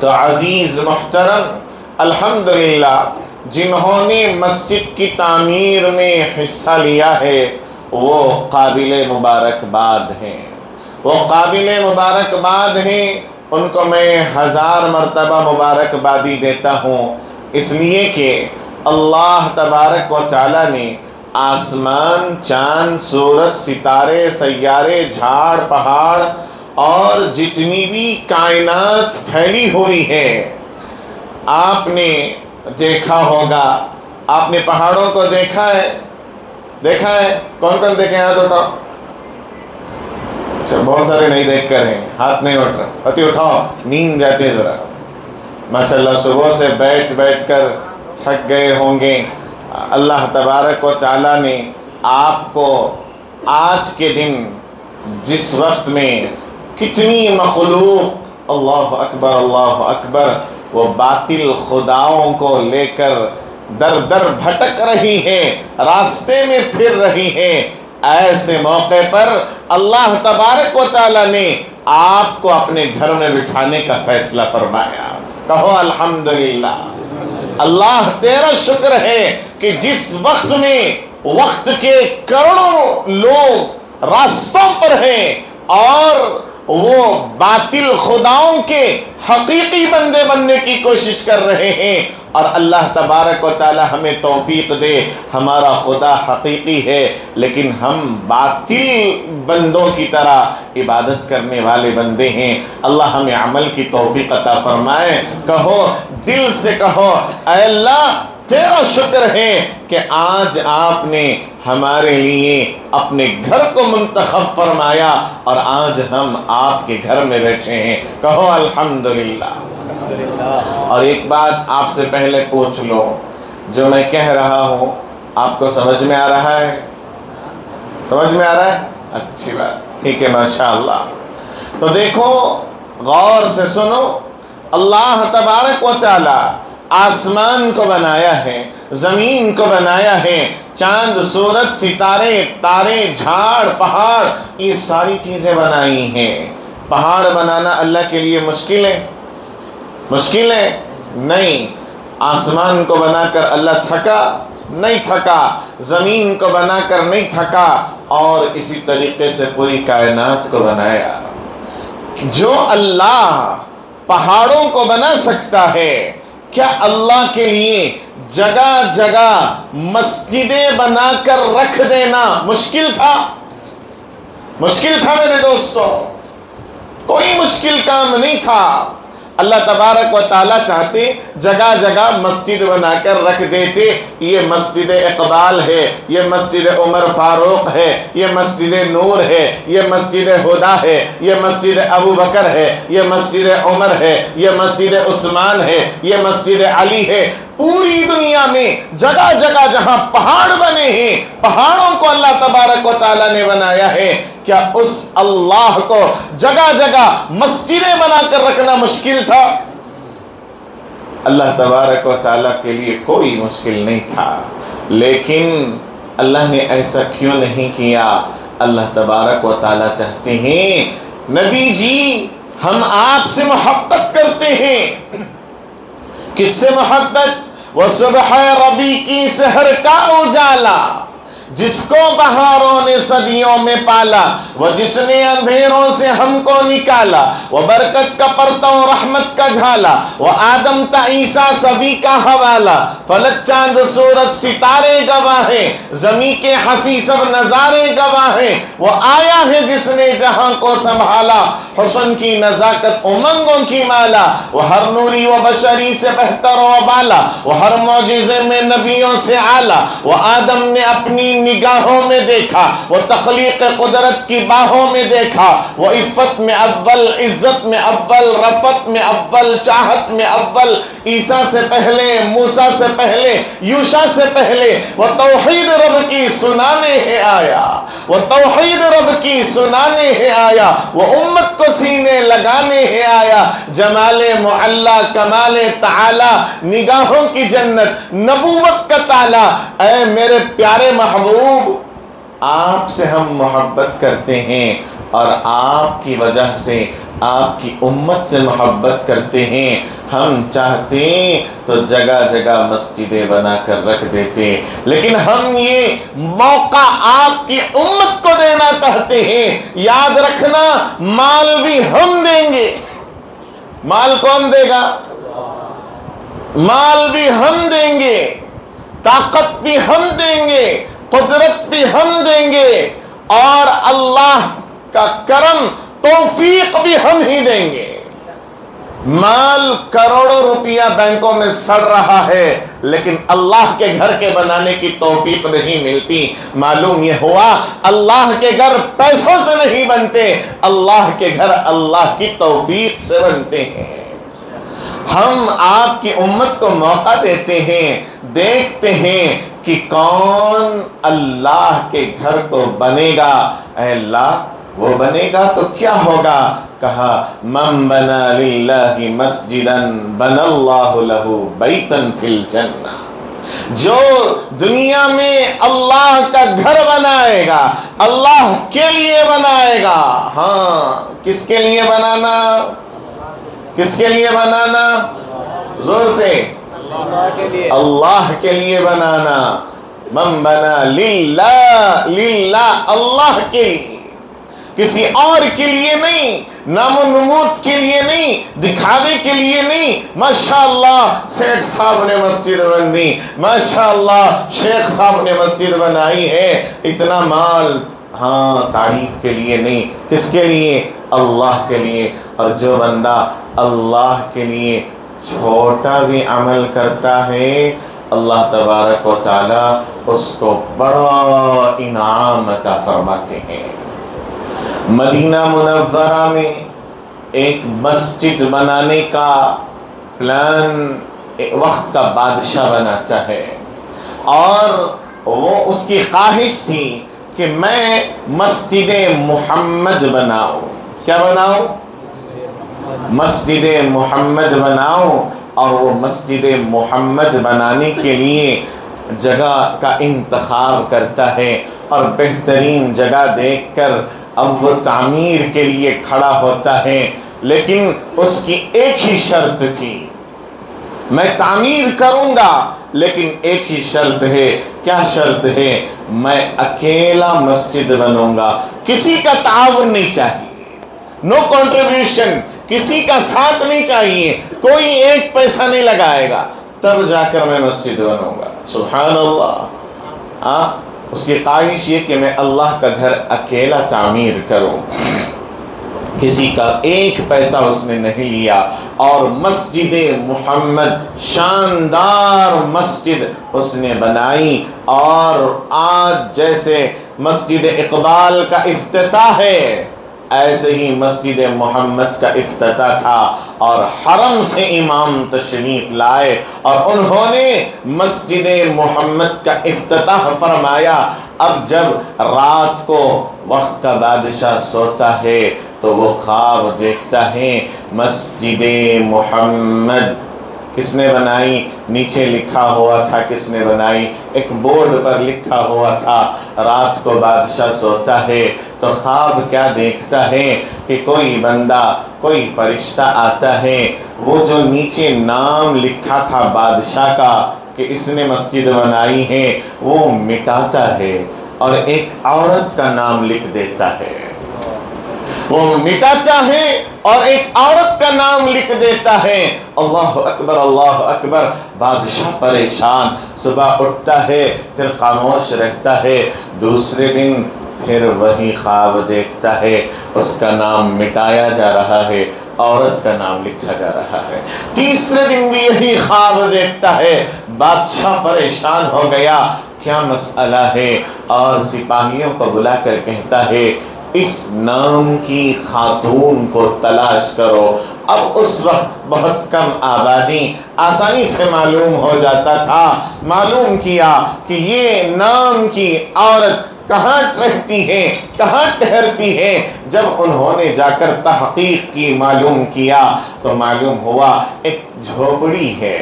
تو عزیز محترم، الحمدللہ جنہوں نے مسجد کی تعمیر میں حصہ لیا ہے وہ قابل مبارکباد ہیں، وہ قابل مبارکباد ہیں، ان کو میں 1000 مرتبہ مبارکبادی دیتا ہوں، اس لیے کہ اللہ تبارک و تعالی نے آسمان، چاند، سورج، ستارے، سیارے، جھاڑ، پہاڑ اور جتنی بھی کائنات پھیلی ہوئی ہے، آپ نے دیکھا ہوگا، آپ نے پہاڑوں کو دیکھا ہے؟ کون کون دیکھے؟ ہاتھ اٹھاؤ۔ اچھا، بہت سارے نہیں دیکھ کر ہیں، ہاتھ نہیں اٹھ رہا، ہاتھ اٹھاؤ، نیند جاتی ہے ذرا۔ ماشاءاللہ صبح سے بیٹھ کر تھک گئے ہوں گے۔ اللہ تبارک و تعالیٰ نے آپ کو آج کے دن جس وقت میں کتنی مخلوق، اللہ اکبر، وہ باطل خداؤں کو لے کر در در بھٹک رہی ہیں، راستے میں پھر رہی ہیں، ایسے موقع پر اللہ تبارک و تعالیٰ نے آپ کو اپنے گھر میں بٹھانے کا فیصلہ فرمایا۔ کہو الحمدللہ، اللہ تیرا شکر ہے کہ جس وقت میں وقت کے کروڑوں لوگ راستوں پر ہیں اور وہ باطل خداؤں کے حقیقی بندے بننے کی کوشش کر رہے ہیں، اور اللہ تبارک و تعالی ہمیں توفیق دے، ہمارا خدا حقیقی ہے لیکن ہم باطل بندوں کی طرح عبادت کرنے والے بندے ہیں، اللہ ہمیں عمل کی توفیق عطا فرمائے۔ کہو، دل سے کہو، اے اللہ تیرا شکر ہے کہ آج آپ نے ہمارے لیے اپنے گھر کو منتخب فرمایا اور آج ہم آپ کے گھر میں بیٹھے ہیں۔ کہو الحمدللہ۔ اور ایک بات آپ سے پہلے پوچھ لو، جو میں کہہ رہا ہوں آپ کو سمجھ میں آ رہا ہے؟ سمجھ میں آ رہا ہے؟ اچھی بات، ٹھیک ہے، ماشاءاللہ۔ تو دیکھو، غور سے سنو، اللہ تبارک و تعالی آسمان کو بنایا ہے، زمین کو بنایا ہے، چاند، سورج، ستارے، تارے، جھاڑ، پہاڑ، یہ ساری چیزیں بنائی ہیں۔ پہاڑ بنانا اللہ کے لیے مشکل ہے؟ مشکل ہے؟ نہیں۔ آسمان کو بنا کر اللہ تھکا؟ نہیں تھکا۔ زمین کو بنا کر نہیں تھکا، اور اسی طریقے سے پوری کائنات کو بنایا۔ جو اللہ پہاڑوں کو بنا سکتا ہے، کیا اللہ کے لیے جگہ جگہ مسجدیں بنا کر رکھ دینا مشکل تھا؟ مشکل تھا میرے دوستو؟ کوئی مشکل کام نہیں تھا۔ اللہ تبارک و تعالیٰ چاہتے جگہ جگہ مسجد بنا کر رکھ دیتے، یہ مسجد اقبال ہے، یہ مسجد عمر فاروق ہے، یہ مسجد نور ہے، یہ مسجد ہدا ہے، یہ مسجد ابو بکر ہے، یہ مسجد عمر ہے، یہ مسجد عثمان ہے، یہ مسجد علی ہے۔ پوری دنیا میں جگہ جگہ جہاں پہاڑ بنے ہیں، پہاڑوں کو اللہ تبارک و تعالیٰ نے بنایا ہے، کیا اس اللہ کو جگہ جگہ مسجدیں بنا کر رکھنا مشکل تھا؟ اللہ تبارک و تعالیٰ کے لیے کوئی مشکل نہیں تھا، لیکن اللہ نے ایسا کیوں نہیں کیا؟ اللہ تبارک و تعالیٰ چاہتے ہیں، نبی جی ہم آپ سے محبت کرتے ہیں۔ کس سے محبت؟ وہ صبح ربی کی سحر کا اجالا، جس کو بہاروں نے صدیوں میں پالا، وہ جس نے اندھیروں سے ہم کو نکالا، وہ برکت کا پرتو رحمت کا جھالا، وہ آدم تا عیسیٰ سبھی کا حوالہ، فلک چاند سورج ستارے گواہ ہیں، زمین کے ہنسی سب نظارے گواہ ہیں، وہ آیا ہے جس نے جہاں کو سنبھالا، حسن کی نزاکت امنگوں کی مالا، وہ ہر نوری و بشری سے بہتر و بالا، وہ ہر معجزے میں نبیوں سے اعلیٰ، وہ آدم نے اپنی نگاہوں میں دیکھا، وہ تخلیق قدرت کی باہوں میں دیکھا، وہ عفت میں اول، عزت میں اول، رفت میں اول، چاہت میں اول، عیسیٰ سے پہلے، موسیٰ سے پہلے، یوشع سے پہلے، وہ توحید رب کی سنانے ہے آیا، وہ توحید رب کی سنانے ہے آیا، وہ امت کو سینے لگانے ہے آیا، جمال معلا، کمال تعالی، نگاہوں کی جنت، نبوت کا تالا، اے میرے پیارے محبوب، آپ سے ہم محبت کرتے ہیں، اور آپ کی وجہ سے آپ کی امت سے محبت کرتے ہیں، ہم چاہتے تو جگہ جگہ مسجدیں بنا کر رکھ دیتے، لیکن ہم یہ موقع آپ کی امت کو دینا چاہتے ہیں۔ یاد رکھنا، مال بھی ہم دیں گے۔ مال کون دے گا؟ مال بھی ہم دیں گے، طاقت بھی ہم دیں گے، قدرت بھی ہم دیں گے، اور اللہ کا کرم توفیق بھی ہم ہی دیں گے۔ مال کروڑوں روپیہ بینکوں میں سڑ رہا ہے، لیکن اللہ کے گھر کے بنانے کی توفیق نہیں ملتی۔ معلوم یہ ہوا اللہ کے گھر پیسوں سے نہیں بنتے، اللہ کے گھر اللہ کی توفیق سے بنتے ہیں۔ ہم آپ کی امت کو موقع دیتے ہیں، دیکھتے ہیں کہ کون اللہ کے گھر کو بنے گا۔ اے اللہ، وہ بنے گا تو کیا ہوگا؟ کہا من بنا للہ مسجدا بنا اللہ لہ بیتا فی الجنہ۔ جو دنیا میں اللہ کا گھر بنائے گا، اللہ کے لیے بنائے گا۔ ہاں، کس کے لیے بنانا؟ کس کے لیے بنانا؟ زور سے، اللہ کے لیے بنانا۔ من بنا للہ، للہ اللہ کے لیے، کسی اور کے لیے نہیں، نام و نمود کے لیے نہیں، دکھاوے کے لیے نہیں۔ ماشاءاللہ سیٹھ صاحب نے مسجد بندی، ماشاءاللہ شیخ صاحب نے مسجد بنائی ہے، اتنا مال۔ ہاں، تعریف کے لیے نہیں، کس کے لیے؟ اللہ کے لیے۔ اور جو بندہ اللہ کے لیے چھوٹا بھی عمل کرتا ہے، اللہ تبارک و تعالی اس کو بڑا انعام عطا فرماتے ہیں۔ مدینہ منورہ میں ایک مسجد بنانے کا پلان وقت کا بادشاہ بناتا ہے، اور وہ اس کی خواہش تھی کہ میں مسجد محمد بناؤں۔ کیا بناؤں؟ مسجد محمد بناؤں۔ اور وہ مسجد محمد بنانے کے لیے جگہ کا انتخاب کرتا ہے، اور بہترین جگہ دیکھ کر اب وہ تعمیر کے لیے کھڑا ہوتا ہے۔ لیکن اس کی ایک ہی شرط تھی، میں تعمیر کروں گا، لیکن ایک ہی شرط ہے۔ کیا شرط ہے؟ میں اکیلا مسجد بنوں گا، کسی کا تعاون نہیں چاہیے، نو کنٹریبیوشن، کسی کا ساتھ نہیں چاہیے، کوئی ایک پیسہ نہیں لگائے گا، تب جا کر میں مسجد بنوں گا۔ سبحان اللہ۔ اس کی خواہش یہ کہ میں اللہ کا گھر اکیلا تعمیر کروں، کسی کا ایک پیسہ اس نے نہیں لیا، اور مسجد محمد شاندار مسجد اس نے بنائی۔ اور آج جیسے مسجد اقبال کا افتتاح ہے، ایسے ہی مسجد محمد کا افتتاح تھا، اور حرم سے امام تشریف لائے اور انہوں نے مسجد محمد کا افتتاح فرمایا۔ اب جب رات کو وقت کا بادشاہ سوتا ہے تو وہ خواب دیکھتا ہے، مسجد محمد کس نے بنائی؟ نیچے لکھا ہوا تھا کس نے بنائی، ایک بورڈ پر لکھا ہوا تھا۔ رات کو بادشاہ سوتا ہے تو خواب کیا دیکھتا ہے کہ کوئی بندہ، کوئی فرشتہ آتا ہے، وہ جو نیچے نام لکھا تھا بادشاہ کا کہ اس نے مسجد بنائی ہے، وہ مٹاتا ہے اور ایک عورت کا نام لکھ دیتا ہے۔ وہ مٹاتا ہے اور ایک عورت کا نام لکھ دیتا ہے۔ اللہ اکبر، اللہ اکبر۔ بادشاہ پریشان، صبح اٹھتا ہے پھر خاموش رہتا ہے، دوسرے دن پھر وہی خواب دیکھتا ہے، اس کا نام مٹایا جا رہا ہے، عورت کا نام لکھا جا رہا ہے، تیسرے دن بھی یہی خواب دیکھتا ہے۔ بادشاہ پریشان ہو گیا، کیا مسئلہ ہے؟ اور سپاہیوں کو بلا کر کہتا ہے، اس نام کی خاتون کو تلاش کرو۔ اب اس وقت بہت کم آبادی، آسانی سے معلوم ہو جاتا تھا۔ معلوم کیا کہ یہ نام کی عورت کہاں رہتی ہے، کہاں ٹھہرتی ہے۔ جب انہوں نے جا کر تحقیق کی، معلوم کیا تو معلوم ہوا ایک جھوپڑی ہے،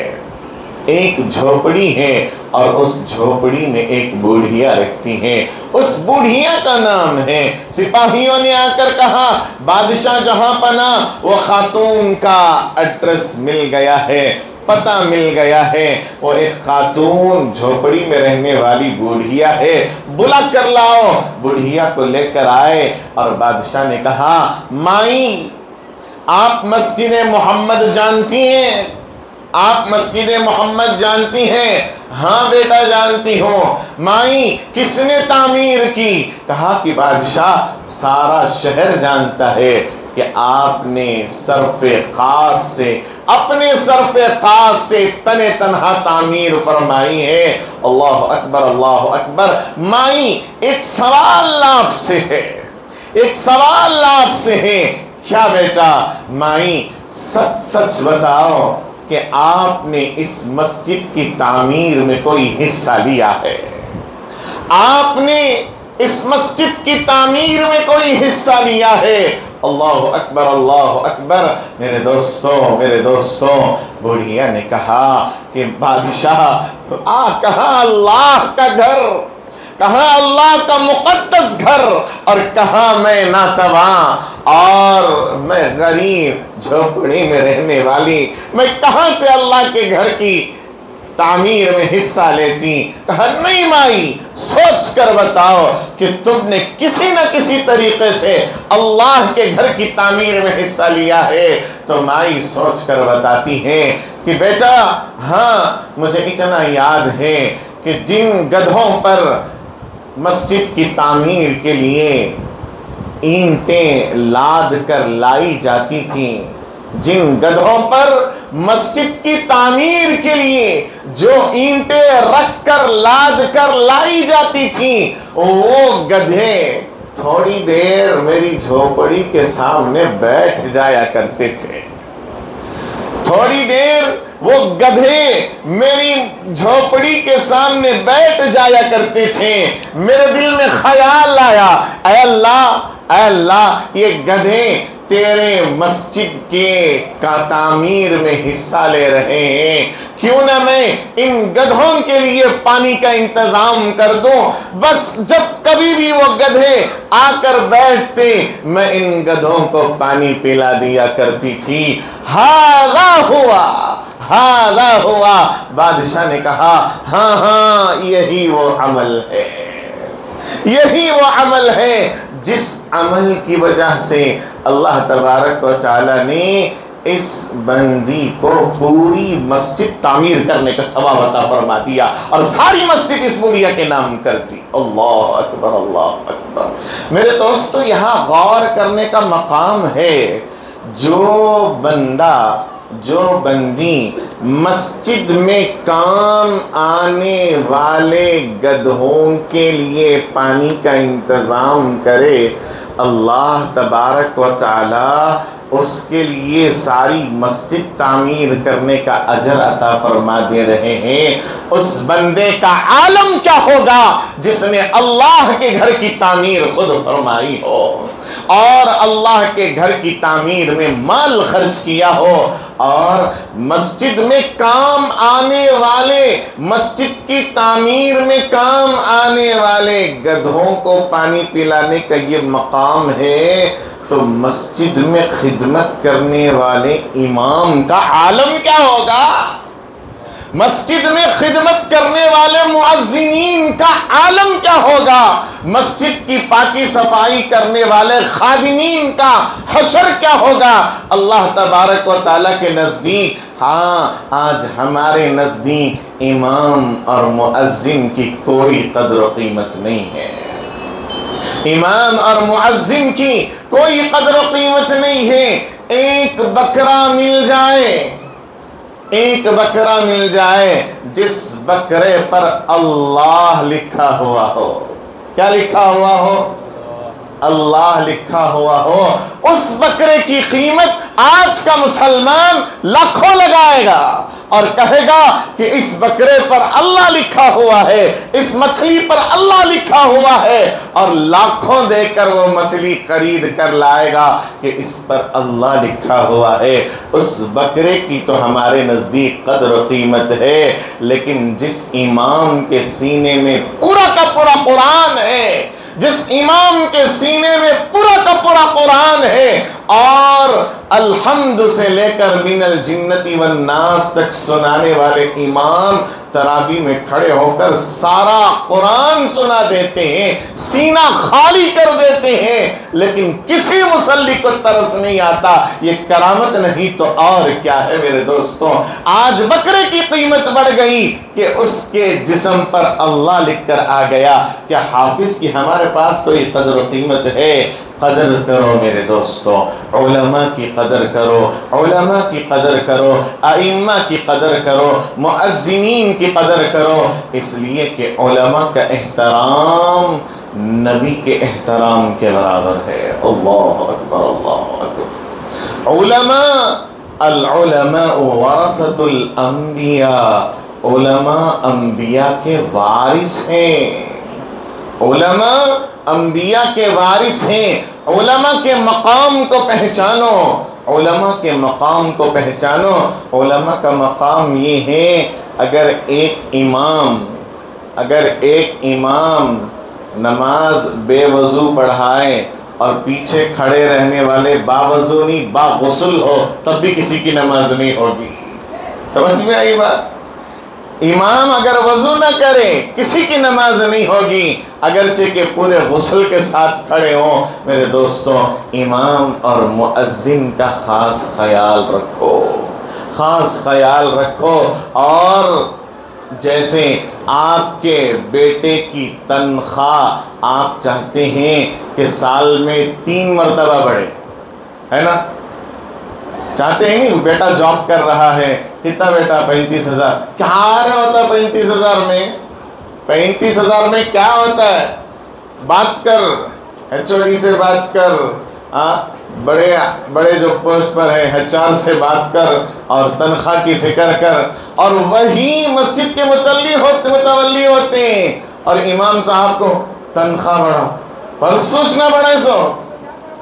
ایک جھوپڑی ہے اور اس جھوپڑی میں ایک بوڑھیا رہتی ہے، اس بوڑھیا کا نام ہے۔ سپاہیوں نے آ کر کہا بادشاہ جہاں پناہ، وہ خاتون کا ایڈریس مل گیا ہے، پتہ مل گیا ہے، وہ ایک خاتون جھوپڑی میں رہنے والی بوڑھیا ہے، بلا کر لاؤ۔ بوڑھیا کو لے کر آئے اور بادشاہ نے کہا مائی آپ مسجد محمد جانتی ہیں؟ آپ مسجد محمد جانتی ہیں؟ ہاں بیٹا جانتی ہوں۔ مائی کس نے تعمیر کی؟ کہا کہ بادشاہ سارا شہر جانتا ہے کہ آپ نے صرف خاص سے، اپنے صرف خاص سے تنے تنہا تعمیر فرمائی ہے۔ اللہ اکبر اللہ اکبر۔ مائی ایک سوال آپ سے ہے، ایک سوال آپ سے ہے۔ کیا بیٹا؟ مائی سچ سچ بتاؤ کہ آپ نے اس مسجد کی تعمیر میں کوئی حصہ لیا ہے؟ آپ نے اس مسجد کی تعمیر میں کوئی حصہ لیا ہے؟ اللہ اکبر اللہ اکبر۔ میرے دوستوں بوڑھیا نے کہا کہ بادشاہ کہاں اللہ کا گھر، کہاں اللہ کا مقدس گھر، اور کہاں میں ناتواں اور میں غریب جھوپڑی میں رہنے والی، میں کہاں سے اللہ کے گھر کی تعمیر میں حصہ لیتی؟ کہا نہیں مائی، سوچ کر بتاؤ کہ تم نے کسی نہ کسی طریقے سے اللہ کے گھر کی تعمیر میں حصہ لیا ہے۔ تو مائی سوچ کر بتاتی ہے کہ بیٹا ہاں مجھے اتنا یاد ہے کہ جن گدھوں پر مسجد کی تعمیر کے لیے اینٹیں لاد کر لائی جاتی تھیں، جن گدھوں پر مسجد کی تعمیر کے لیے جو اینٹیں رکھ کر لاد کر لائی جاتی تھیں، وہ گدھے تھوڑی دیر میری جھوپڑی کے سامنے بیٹھ جایا کرتے تھے، تھوڑی دیر وہ گدھے میری جھوپڑی کے سامنے بیٹھ جایا کرتے تھے۔ میرے دل میں خیال آیا اے اللہ یہ گدھے تیرے مسجد کے تعمیر میں حصہ لے رہے ہیں، کیوں نہ میں ان گدھوں کے لیے پانی کا انتظام کر دوں، بس جب کبھی بھی وہ گدھے آ کر بیٹھتے میں ان گدھوں کو پانی پلا دیا کرتی تھی۔ ہاذا ہوا۔ بادشاہ نے کہا ہاں یہی وہ عمل ہے، یہی وہ عمل ہے جس عمل کی وجہ سے اللہ تبارک و تعالی نے اس بندی کو پوری مسجد تعمیر کرنے کا ثواب عطا فرما دیا اور ساری مسجد اس بڑھیا کے نام کر دی۔ اللہ اکبر اللہ اکبر۔ میرے دوستو یہاں غور کرنے کا مقام ہے، جو بندی مسجد میں کام آنے والے گدھوں کے لیے پانی کا انتظام کرے، اللہ تبارک و تعالی اس کے لیے ساری مسجد تعمیر کرنے کا اجر عطا فرما دے رہے ہیں۔ اس بندے کا عالم کیا ہوگا جس نے اللہ کے گھر کی تعمیر خود فرمائی ہو اور اللہ کے گھر کی تعمیر میں مال خرچ کیا ہو اور مسجد میں کام آنے والے، مسجد کی تعمیر میں کام آنے والے گدھوں کو پانی پلانے کا یہ مقام ہے، تو مسجد میں خدمت کرنے والے امام کا عالم کیا ہوگا؟ مسجد میں خدمت کرنے والے مؤذنین کا عالم کیا ہوگا؟ مسجد کی پاکی صفائی کرنے والے خادمین کا حشر کیا ہوگا اللہ تبارک و تعالیٰ کے نزدیک؟ ہاں آج ہمارے نزدیک امام اور مؤذن کی کوئی قدر و قیمت نہیں ہے، امام اور مؤذن کی کوئی قدر و قیمت نہیں ہے۔ ایک بکرا مل جائے جس بکرے پر اللہ لکھا ہوا ہو، کیا لکھا ہوا ہو؟ اللہ لکھا ہوا ہو، اس بکرے کی قیمت آج کا مسلمان لاکھوں لگائے گا، اور کہے گا کہ اس بکرے پر اللہ لکھا ہوا ہے، اس مچھلی پر اللہ لکھا ہوا ہے، اور لاکھوں دے کر وہ مچھلی خرید کر لائے گا کہ اس پر اللہ لکھا ہوا ہے، اس بکرے کی تو ہمارے نزدیک قدر و قیمت ہے۔ لیکن جس امام کے سینے میں پورا کا پورا قرآن ہے، جس امام کے سینے میں پورا کا پورا قرآن ہے، اور الحمد سے لے کر من الجنتی والناس تک سنانے والے امام تراویح میں کھڑے ہو کر سارا قرآن سنا دیتے ہیں، سینہ خالی کر دیتے ہیں، لیکن کسی مصلی کو ترس نہیں آتا، یہ کرامت نہیں تو اور کیا ہے میرے دوستوں؟ آج بکرے کی قیمت بڑھ گئی کہ اس کے جسم پر اللہ لکھ کر آ گیا۔ کیا حافظ کی ہمارے پاس کوئی قدر و قیمت ہے؟ قدر کرو میرے دوستوں، علماء کی قدر کرو، علماء کی قدر کرو، ائمہ کی قدر کرو، مؤذنین کی قدر کرو، اس لیے کہ علماء کا احترام نبی کے احترام کے برابر ہے۔ اللہ اکبر، اللہ اکبر۔ العلماء ورثۃ الانبیاء، علماء انبیاء کے وارث ہیں، علماء انبیاء کے وارث ہیں۔ علماء کے مقام کو پہچانو، علماء کے مقام کو پہچانو۔ علماء کا مقام یہ ہے، اگر ایک امام نماز بے وضو پڑھائے اور پیچھے کھڑے رہنے والے باوضو نہیں باغسل ہو، تب بھی کسی کی نماز نہیں ہوگی۔ سمجھ میں آئی بات؟ امام اگر وضو نہ کرے کسی کی نماز نہیں ہوگی، اگرچہ کہ پورے غسل کے ساتھ کھڑے ہوں۔ میرے دوستوں، امام اور مؤذن کا خاص خیال رکھو، خاص خیال رکھو۔ اور جیسے آپ کے بیٹے کی تنخواہ آپ چاہتے ہیں کہ سال میں 3 مرتبہ بڑھے، ہے نا؟ چاہتے ہیں نہیں؟ بیٹا جاب کر رہا ہے، کتنا بیٹا؟ 35,000۔ کیا آ رہا ہوتا 35,000 میں؟ 35,000 میں کیا ہوتا ہے؟ بات کر، HOD سے بات کر، بڑے جو پوسٹ پر ہے HR سے بات کر، اور تنخواہ کی فکر کر، اور وہی مسجد کے متولی ہوتے ہیں، اور امام صاحب کو تنخواہ بڑھا، پرسوں نہ بڑھے،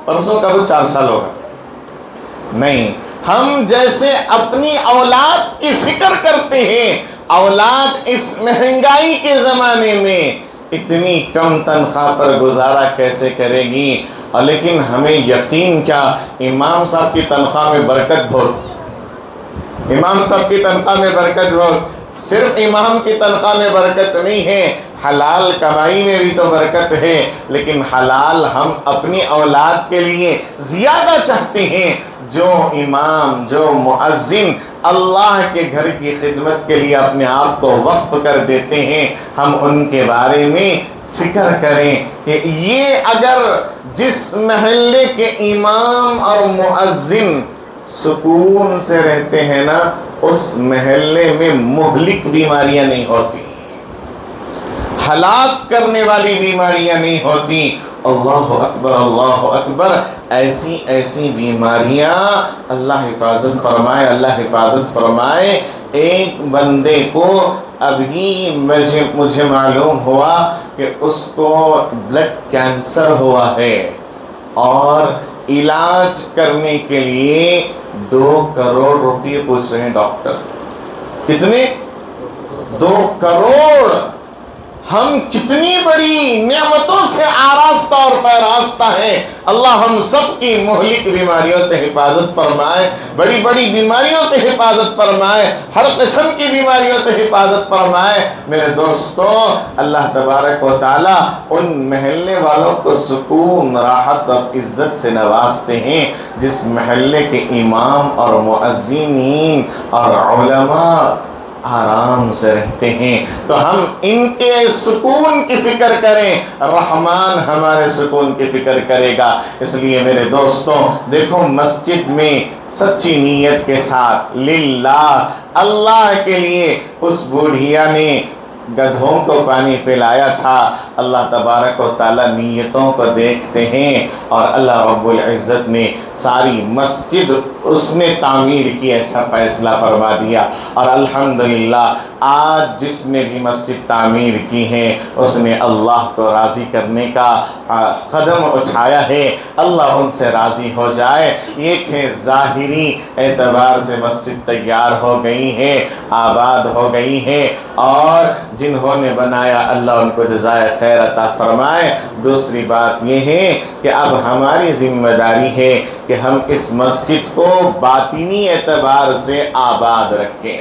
پرسوں کا وہ 4 سال ہوگا۔ نہیں، ہم جیسے اپنی اولاد کی فکر کرتے ہیں، اولاد اس مہنگائی کے زمانے میں اتنی کم تنخواہ پر گزارا کیسے کرے گی؟ اور لیکن ہمیں یقین کیا، امام صاحب کی تنخواہ میں برکت بھول، امام صاحب کی تنخواہ میں برکت بھول۔ صرف امام کی تنخواہ میں برکت نہیں ہے، حلال کمائی میں بھی تو برکت ہے، لیکن حلال ہم اپنی اولاد کے لیے زیادہ چاہتے ہیں۔ جو امام، جو مؤذن اللہ کے گھر کی خدمت کے لیے اپنے آپ کو وقف کر دیتے ہیں، ہم ان کے بارے میں فکر کریں کہ یہ اگر جس محلے کے امام اور مؤذن سکون سے رہتے ہیں نا، اس محلے میں مہلک بیماریاں نہیں ہوتی، ہلاک کرنے والی بیماریاں نہیں ہوتی۔ اللہ اکبر، اللہ اکبر۔ ایسی بیماریاں اللہ حفاظت فرمائے، اللہ حفاظت فرمائے۔ ایک بندے کو ابھی مجھے معلوم ہوا کہ اس کو بلڈ کینسر ہوا ہے، اور علاج کرنے کے لیے 2 کروڑ روپے پوچھ رہے ہیں ڈاکٹر۔ کتنے؟ 2 کروڑ۔ ہم کتنی بڑی نعمتوں سے آراستہ اور پیراستہ ہیں۔ اللہ ہم سب کی مہلک بیماریوں سے حفاظت فرمائے، بڑی بڑی بیماریوں سے حفاظت فرمائے، ہر قسم کی بیماریوں سے حفاظت فرمائے۔ میرے دوستوں، اللہ تبارک و تعالیٰ ان محلے والوں کو سکون، راحت اور عزت سے نوازتے ہیں جس محلے کے امام اور مؤذنین اور علماء آرام سے رہتے ہیں۔ تو ہم ان کے سکون کی فکر کریں، رحمان ہمارے سکون کی فکر کرے گا۔ اس لیے میرے دوستوں، دیکھو مسجد میں سچی نیت کے ساتھ للہ، اللہ کے لیے اس بوڑھیا نے گدھوں کو پانی پلایا تھا۔ اللہ تبارک و تعالیٰ نیتوں کو دیکھتے ہیں، اور اللہ رب العزت نے ساری مسجد اس نے تعمیر کی، ایسا فیصلہ فرما دیا۔ اور الحمدللہ آج جس نے بھی مسجد تعمیر کی ہے اس نے اللہ کو راضی کرنے کا قدم اٹھایا ہے، اللہ ان سے راضی ہو جائے۔ ایک ہے ظاہری اعتبار سے مسجد تیار ہو گئی ہے، آباد ہو گئی ہے، اور جنہوں نے بنایا اللہ ان کو جزائے خیر عطا فرمائے۔ دوسری بات یہ ہے کہ اب ہماری ذمہ داری ہے کہ ہم اس مسجد کو باطنی اعتبار سے آباد رکھیں،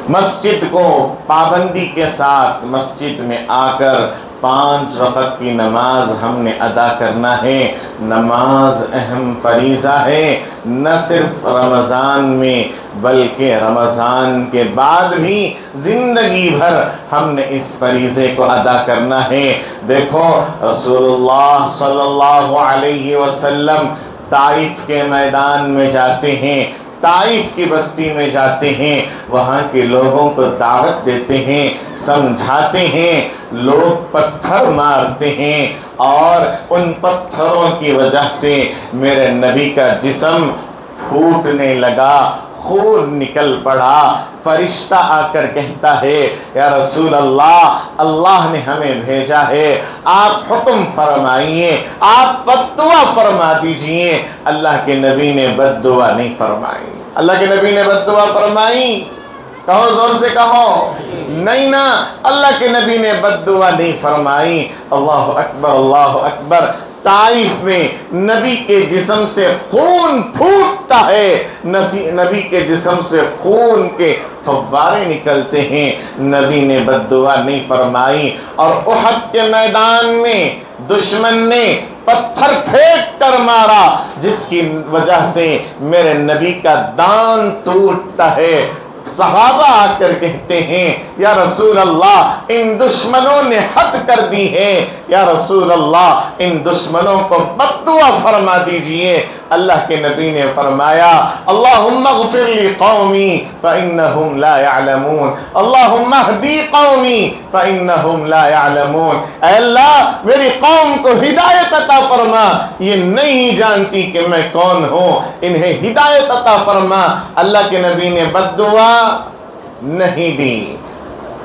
مسجد کو پابندی کے ساتھ مسجد میں آ کر 5 وقت کی نماز ہم نے ادا کرنا ہے۔ نماز اہم فریضہ ہے، نہ صرف رمضان میں بلکہ رمضان کے بعد بھی زندگی بھر ہم نے اس فریضے کو ادا کرنا ہے۔ دیکھو رسول اللہ صلی اللہ علیہ وسلم طائف کے میدان میں جاتے ہیں، طائف کی بستی میں جاتے ہیں، وہاں کے لوگوں کو دعوت دیتے ہیں، سمجھاتے ہیں، لوگ پتھر مارتے ہیں اور ان پتھروں کی وجہ سے میرے نبی کا جسم پھوٹنے لگا، خون نکل پڑا۔ فرشتہ آ کر کہتا ہے یا رسول اللہ، اللہ نے ہمیں بھیجا ہے، آپ حکم فرمائیے، آپ بد دعا فرما دیجئے۔ اللہ کے نبی نے بد دعا نہیں فرمائی، اللہ کے نبی نے بد دعا فرمائی؟ کہو زور سے کہو، نہیں نا، اللہ کے نبی نے بد دعا نہیں فرمائی۔ اللہ اکبر، اللہ اکبر۔ طائف میں نبی کے جسم سے خون پھوٹتا ہے، نبی کے جسم سے خون کے فوارے نکلتے ہیں، نبی نے بد دعا نہیں فرمائی۔ اور احد کے میدان میں دشمن نے پتھر پھینک کر مارا، جس کی وجہ سے میرے نبی کا دان ٹوٹتا ہے۔ صحابہ آ کر کہتے ہیں یا رسول اللہ، ان دشمنوں نے حد کر دی ہے، یا رسول اللہ ان دشمنوں کو بد دعا فرما دیجئے۔ اللہ کے نبی نے فرمایا اللہم اغفر لی قومی فإنہم لا يعلمون، اللہم اہدی قومی فإنہم لا يعلمون۔ اے اللہ میری قوم کو ہدایت عطا فرما، یہ نہیں جانتی کہ میں کون ہوں، انہیں ہدایت عطا فرما۔ اللہ کے نبی نے بد دعا نہیں دی،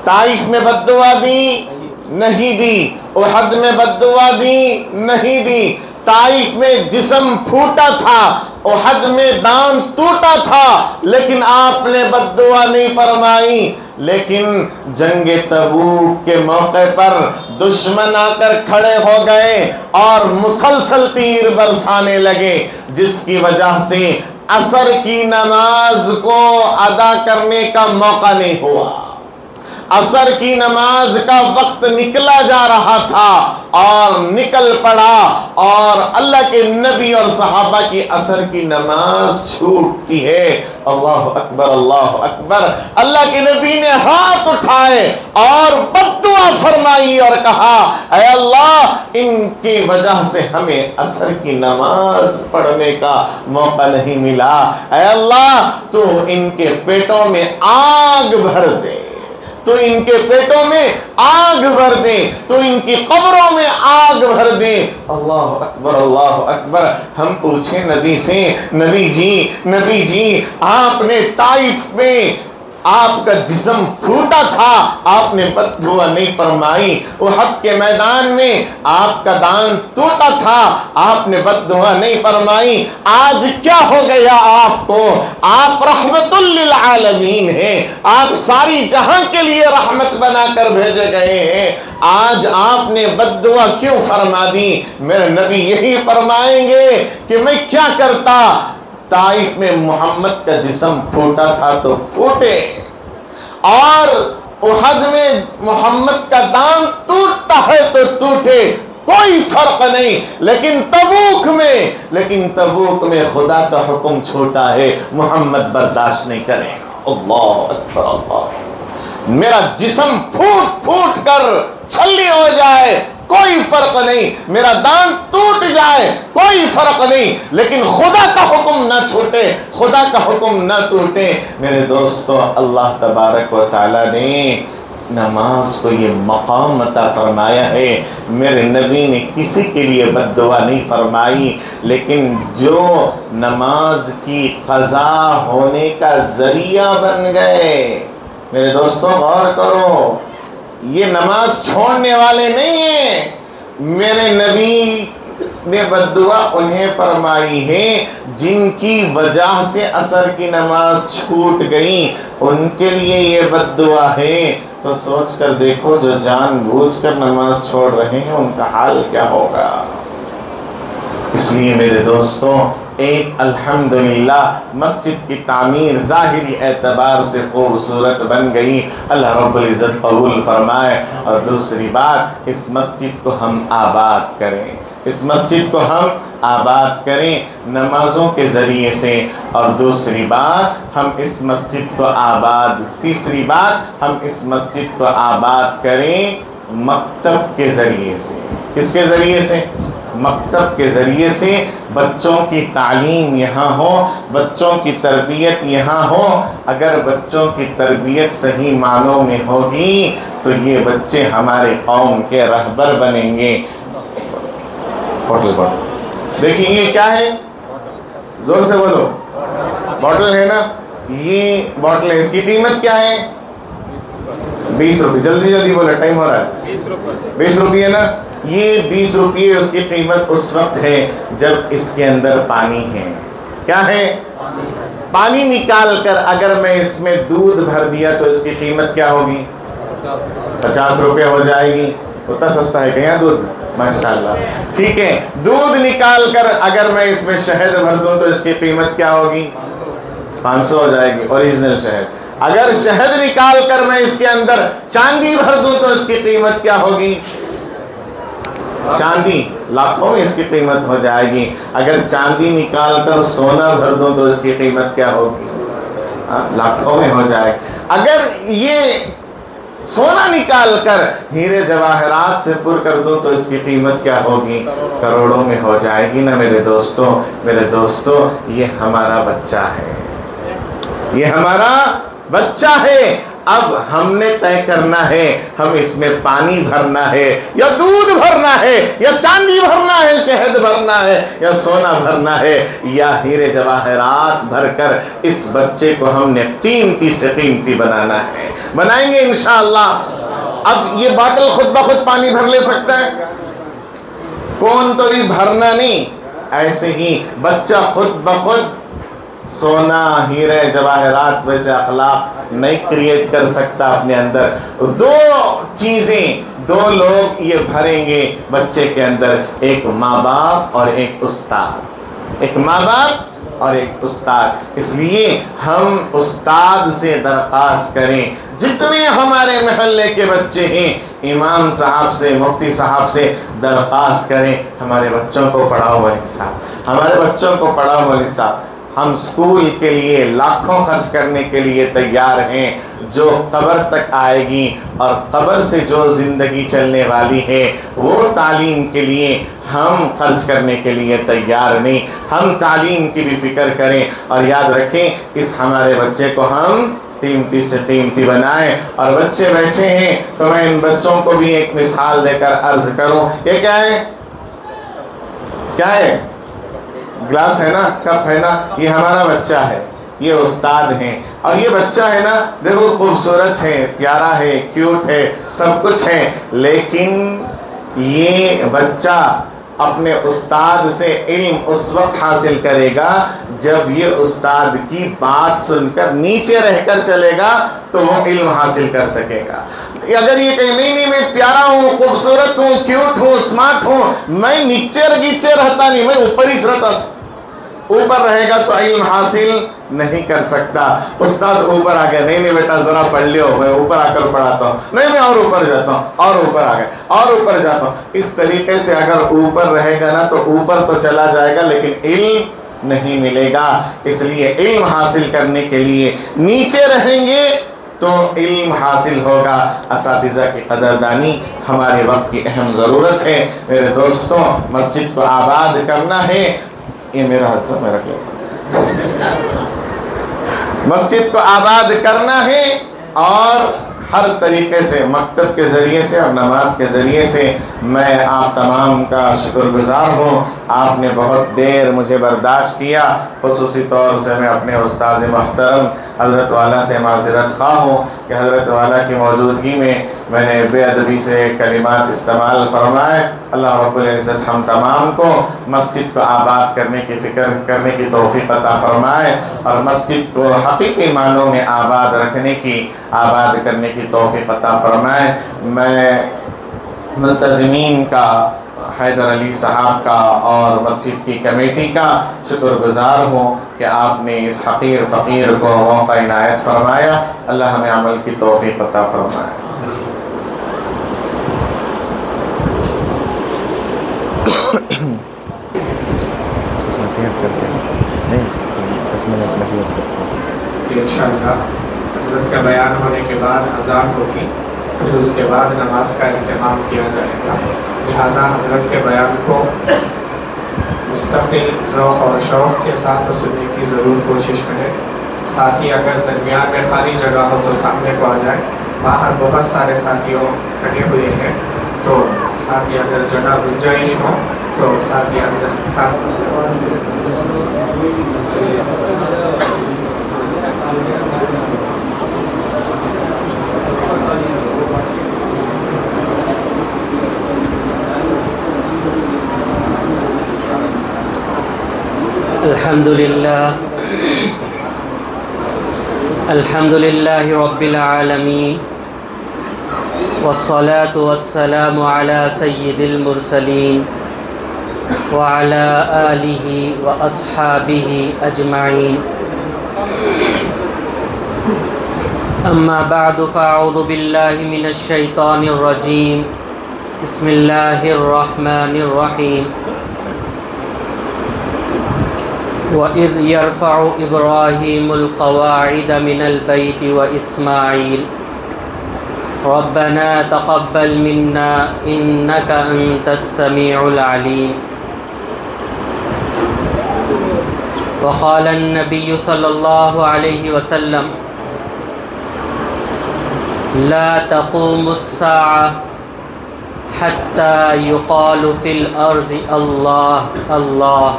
طائف میں بد دعا دی نہیں دی، احد میں بد دعا دی نہیں دی۔ طائف میں جسم پھوٹا تھا، احد میں دان ٹوٹا تھا، لیکن آپ نے بد دعا نہیں فرمائی۔ لیکن جنگ تبوک کے موقع پر دشمن آ کر کھڑے ہو گئے اور مسلسل تیر برسانے لگے، جس کی وجہ سے عصر کی نماز کو ادا کرنے کا موقع نہیں ہوا۔ عصر کی نماز کا وقت نکلا جا رہا تھا اور نکل پڑا، اور اللہ کے نبی اور صحابہ کی عصر کی نماز چھوٹتی ہے۔ اللہ اکبر، اللہ اکبر۔ اللہ کے نبی نے ہاتھ اٹھائے اور بد دعا فرمائی اور کہا اے اللہ ان کی وجہ سے ہمیں عصر کی نماز پڑھنے کا موقع نہیں ملا، اے اللہ تو ان کے پیٹوں میں آگ بھر دے، تو ان کے پیٹوں میں آگ بھر دے، تو ان کی قبروں میں آگ بھر دے۔ اللہ اکبر، اللہ اکبر۔ ہم پوچھیں نبی سے، نبی جی آپ نے طائف میں آپ کا جسم پھوٹا تھا، آپ نے بد دعا نہیں فرمائی۔ احد کے میدان میں آپ کا دان ٹوٹا تھا، آپ نے بد دعا نہیں فرمائی۔ آج کیا ہو گیا آپ کو؟ آپ رحمت للعالمین ہیں، آپ ساری جہاں کے لیے رحمت بنا کر بھیجے گئے ہیں، آج آپ نے بد دعا کیوں فرما دی؟ میرے نبی یہی فرمائیں گے کہ میں کیا کرتا؟ طائف میں محمد کا جسم پھوٹا تھا تو پھوٹے، اور احد میں محمد کا دان ٹوٹتا ہے تو ٹوٹے، کوئی فرق نہیں۔ لیکن تبوک میں خدا کا حکم چھوٹا ہے، محمد برداشت نہیں کرے گا۔ اللہ اکبر، اللہ۔ میرا جسم پھوٹ پھوٹ کر چھلی ہو جائے کوئی فرق نہیں، میرا دان ٹوٹ جائے کوئی فرق نہیں، لیکن خدا کا حکم نہ چھوٹے، خدا کا حکم نہ ٹوٹے۔ میرے دوستو، اللہ تبارک و تعالی نے نماز کو یہ مقام عطا فرمایا ہے۔ میرے نبی نے کسی کے لیے بد دعا نہیں فرمائی، لیکن جو نماز کی قضا ہونے کا ذریعہ بن گئے، میرے دوستوں غور کرو، یہ نماز چھوڑنے والے نہیں ہیں۔ میرے نبی نے بد دعا انہیں فرمائی ہے جن کی وجہ سے عصر کی نماز چھوٹ گئی، ان کے لیے یہ بد دعا ہے۔ تو سوچ کر دیکھو جو جان بوجھ کر نماز چھوڑ رہے ہیں ان کا حال کیا ہوگا۔ اس لیے میرے دوستوں، ایک الحمدللہ مسجد کی تعمیر ظاہری اعتبار سے خوبصورت بن گئی، اللہ رب العزت قبول فرمائے۔ اور دوسری بات، اس مسجد کو ہم آباد کریں، اس مسجد کو ہم آباد کریں نمازوں کے ذریعے سے۔ اور دوسری بات، ہم اس مسجد کو تیسری بات، ہم اس مسجد کو آباد کریں مکتب کے ذریعے سے۔ کس کے ذریعے سے؟ مکتب کے ذریعے سے۔ بچوں کی تعلیم یہاں ہو، بچوں کی تربیت یہاں ہو۔ اگر بچوں کی تربیت صحیح معنوں میں ہوگی تو یہ بچے ہمارے قوم کے رہبر بنیں گے۔ دیکھیں یہ کیا ہے، زور سے بولو، بوٹل ہے نا، یہ بوٹل ہے، اس کی قیمت کیا ہے؟ 20 روپے۔ جلدی جلدی بولے، ٹائم ہو رہا ہے۔ 20 روپے ہے نا، یہ 20 روپے اس کی قیمت اس وقت ہے جب اس کے اندر پانی ہے۔ کیا ہے؟ پانی نکال کر اگر میں اس میں دودھ بھر دیا تو اس کی قیمت کیا ہوگی؟ 50 روپے ہو جائے گی۔ اتنا سستا ہے کیا دودھ؟ ماشاءاللہ، ٹھیک ہے۔ دودھ نکال کر اگر میں اس میں شہد بھر دوں تو اس کی قیمت کیا ہوگی؟ 500 ہو جائے گی، اوریجنل شہد۔ اگر شہد نکال کر میں اس کے اندر چاندی بھر دوں تو اس کی قیمت کیا ہوگی؟ چاندی لاکھوں میں اس کی قیمت ہو جائے گی۔ اگر چاندی نکال کر سونا بھر دوں تو اس کی قیمت کیا ہوگی؟ لاکھوں میں ہو جائے۔ اگر یہ سونا نکال کر ہیرے جواہرات سے پر کر دوں تو اس کی قیمت کیا ہوگی؟ کروڑوں میں ہو جائے گی نا میرے دوستوں۔ میرے دوستوں، یہ ہمارا بچہ ہے، یہ ہمارا بچہ ہے۔ اب ہم نے طے کرنا ہے ہم اس میں پانی بھرنا ہے یا دودھ بھرنا ہے یا چاندی بھرنا ہے، شہد بھرنا ہے یا سونا بھرنا ہے یا ہیرے جواہرات بھر کر اس بچے کو ہم نے قیمتی سے قیمتی بنانا ہے۔ بنائیں گے انشاءاللہ۔ اب یہ باٹل خود بخود پانی بھر لے سکتا ہے؟ کون تو بھی بھرنا نہیں، ایسے ہی بچہ خود بخود سونا، ہیرے جواہرات ویسے اخلاق نہیں کریٹ کر سکتا اپنے اندر۔ دو چیزیں، دو لوگ یہ بھریں گے بچے کے اندر، ایک ماں باپ اور ایک استاد، ایک ماں باپ اور ایک استاد۔ اس لیے ہم استاد سے درخواست کریں، جتنے ہمارے محلے کے بچے ہیں امام صاحب سے، مفتی صاحب سے درخواست کریں، ہمارے بچوں کو پڑھاؤ مولوی صاحب، ہمارے بچوں کو پڑھاؤ مولوی صاحب۔ ہم اسکول کے لیے لاکھوں خرچ کرنے کے لیے تیار ہیں، جو قبر تک آئے گی اور قبر سے جو زندگی چلنے والی ہے وہ تعلیم کے لیے ہم خرچ کرنے کے لیے تیار نہیں۔ ہم تعلیم کی بھی فکر کریں اور یاد رکھیں اس ہمارے بچے کو ہم قیمتی سے قیمتی بنائیں۔ اور بچے بیٹھے ہیں تو میں ان بچوں کو بھی ایک مثال دے کر عرض کروں، یہ کیا ہے؟ کیا ہے؟ گلاس ہے نا، کپ ہے نا، یہ ہمارا بچہ ہے، یہ استاد ہیں۔ اور یہ بچہ ہے نا، دیکھو خوبصورت ہے، پیارا ہے، کیوٹ ہے، سب کچھ ہے، لیکن یہ بچہ اپنے استاد سے علم اس وقت حاصل کرے گا جب یہ استاد کی بات سن کر نیچے رہ کر چلے گا تو وہ علم حاصل کر سکے گا۔ اگر یہ کہیں نہیں میں پیارا ہوں، خوبصورت ہوں، کیوٹ ہوں، اسمارٹ ہوں، میں نیچے رہتا نہیں، میں اوپر ہی رہتا، اوپر رہے گا تو علم حاصل نہیں کر سکتا۔ استاد اوپر آ گیا، نہیں بیٹا ذرا پڑھ لیو، میں اوپر آ کر پڑھاتا ہوں، نہیں میں اور اوپر جاتا ہوں، اور اوپر آ گیا، اور اوپر جاتا ہوں۔ اس طریقے سے اگر اوپر رہے گا نا تو اوپر تو چلا جائے گا لیکن علم نہیں ملے گا۔ اس لیے علم حاصل کرنے کے لیے نیچے رہیں گے تو علم حاصل ہوگا۔ اساتذہ کی قدردانی ہمارے وقت کی اہم ضرورت ہے۔ میرے دوستوں، مسجد کو آباد کرنا ہے، یہ میرا حصہ میں رکھ لوں، مسجد کو آباد کرنا ہے اور ہر طریقے سے، مکتب کے ذریعے سے اور نماز کے ذریعے سے میں آپ تمام کا شکر گزار ہوں۔ آپ نے بہت دیر مجھے برداشت کیا، خصوصی طور سے میں اپنے استاذ محترم حضرت والا سے معذرت خواہ ہوں کہ حضرت والا کی موجودگی میں نے بے ادبی سے کلمات استعمال فرمائے۔ اللہ رب العزت ہم تمام کو مسجد کو آباد کرنے کی فکر کرنے کی توفیق عطا فرمائے اور مسجد کو حقیقی معنوں میں آباد کرنے کی توفیق عطا فرمائے۔ میں منتظمین کا، حیدر علی صاحب کا اور مسجد کی کمیٹی کا شکر گزار ہوں کہ آپ نے اس حقیر فقیر کو موقع عنایت فرمایا۔ اللہ ہمیں عمل کی توفیق عطا فرمائے۔ انشاءاللہ حضرت کا بیان ہونے کے بعد اذان ہوگی، پھر اس کے بعد نماز کا اہتمام کیا جائے گا، لہٰذا حضرت کے بیان کو مستقل ذوق اور شوق کے ساتھ سننے کی ضرور کوشش کریں۔ ساتھی اگر درمیان میں خالی جگہ ہو تو سامنے کو آ جائیں، باہر بہت سارے ساتھیوں کھڑے ہوئے ہیں، تو ساتھی اگر جگہ گنجائش ہو تو ساتھی الحمد للہ رب العالمین والصلاة والسلام على سید المرسلین وعلى آلہ واصحابہ اجمعین، اما بعد فاعوذ باللہ من الشیطان الرجیم، بسم اللہ الرحمن الرحیم۔ وَإِذْ يَرْفَعُ إِبْرَاهِيمُ الْقَوَاعِدَ مِنَ الْبَيْتِ وَإِسْمَاعِيلُ رَبَّنَا تَقَبَّلْ مِنَّا إِنَّكَ أَنْتَ السَّمِيعُ الْعَلِيمُ۔ وقال النبي صلى الله عليه وسلم لا تقوم الساعة حتى يقال في الأرض الله الله،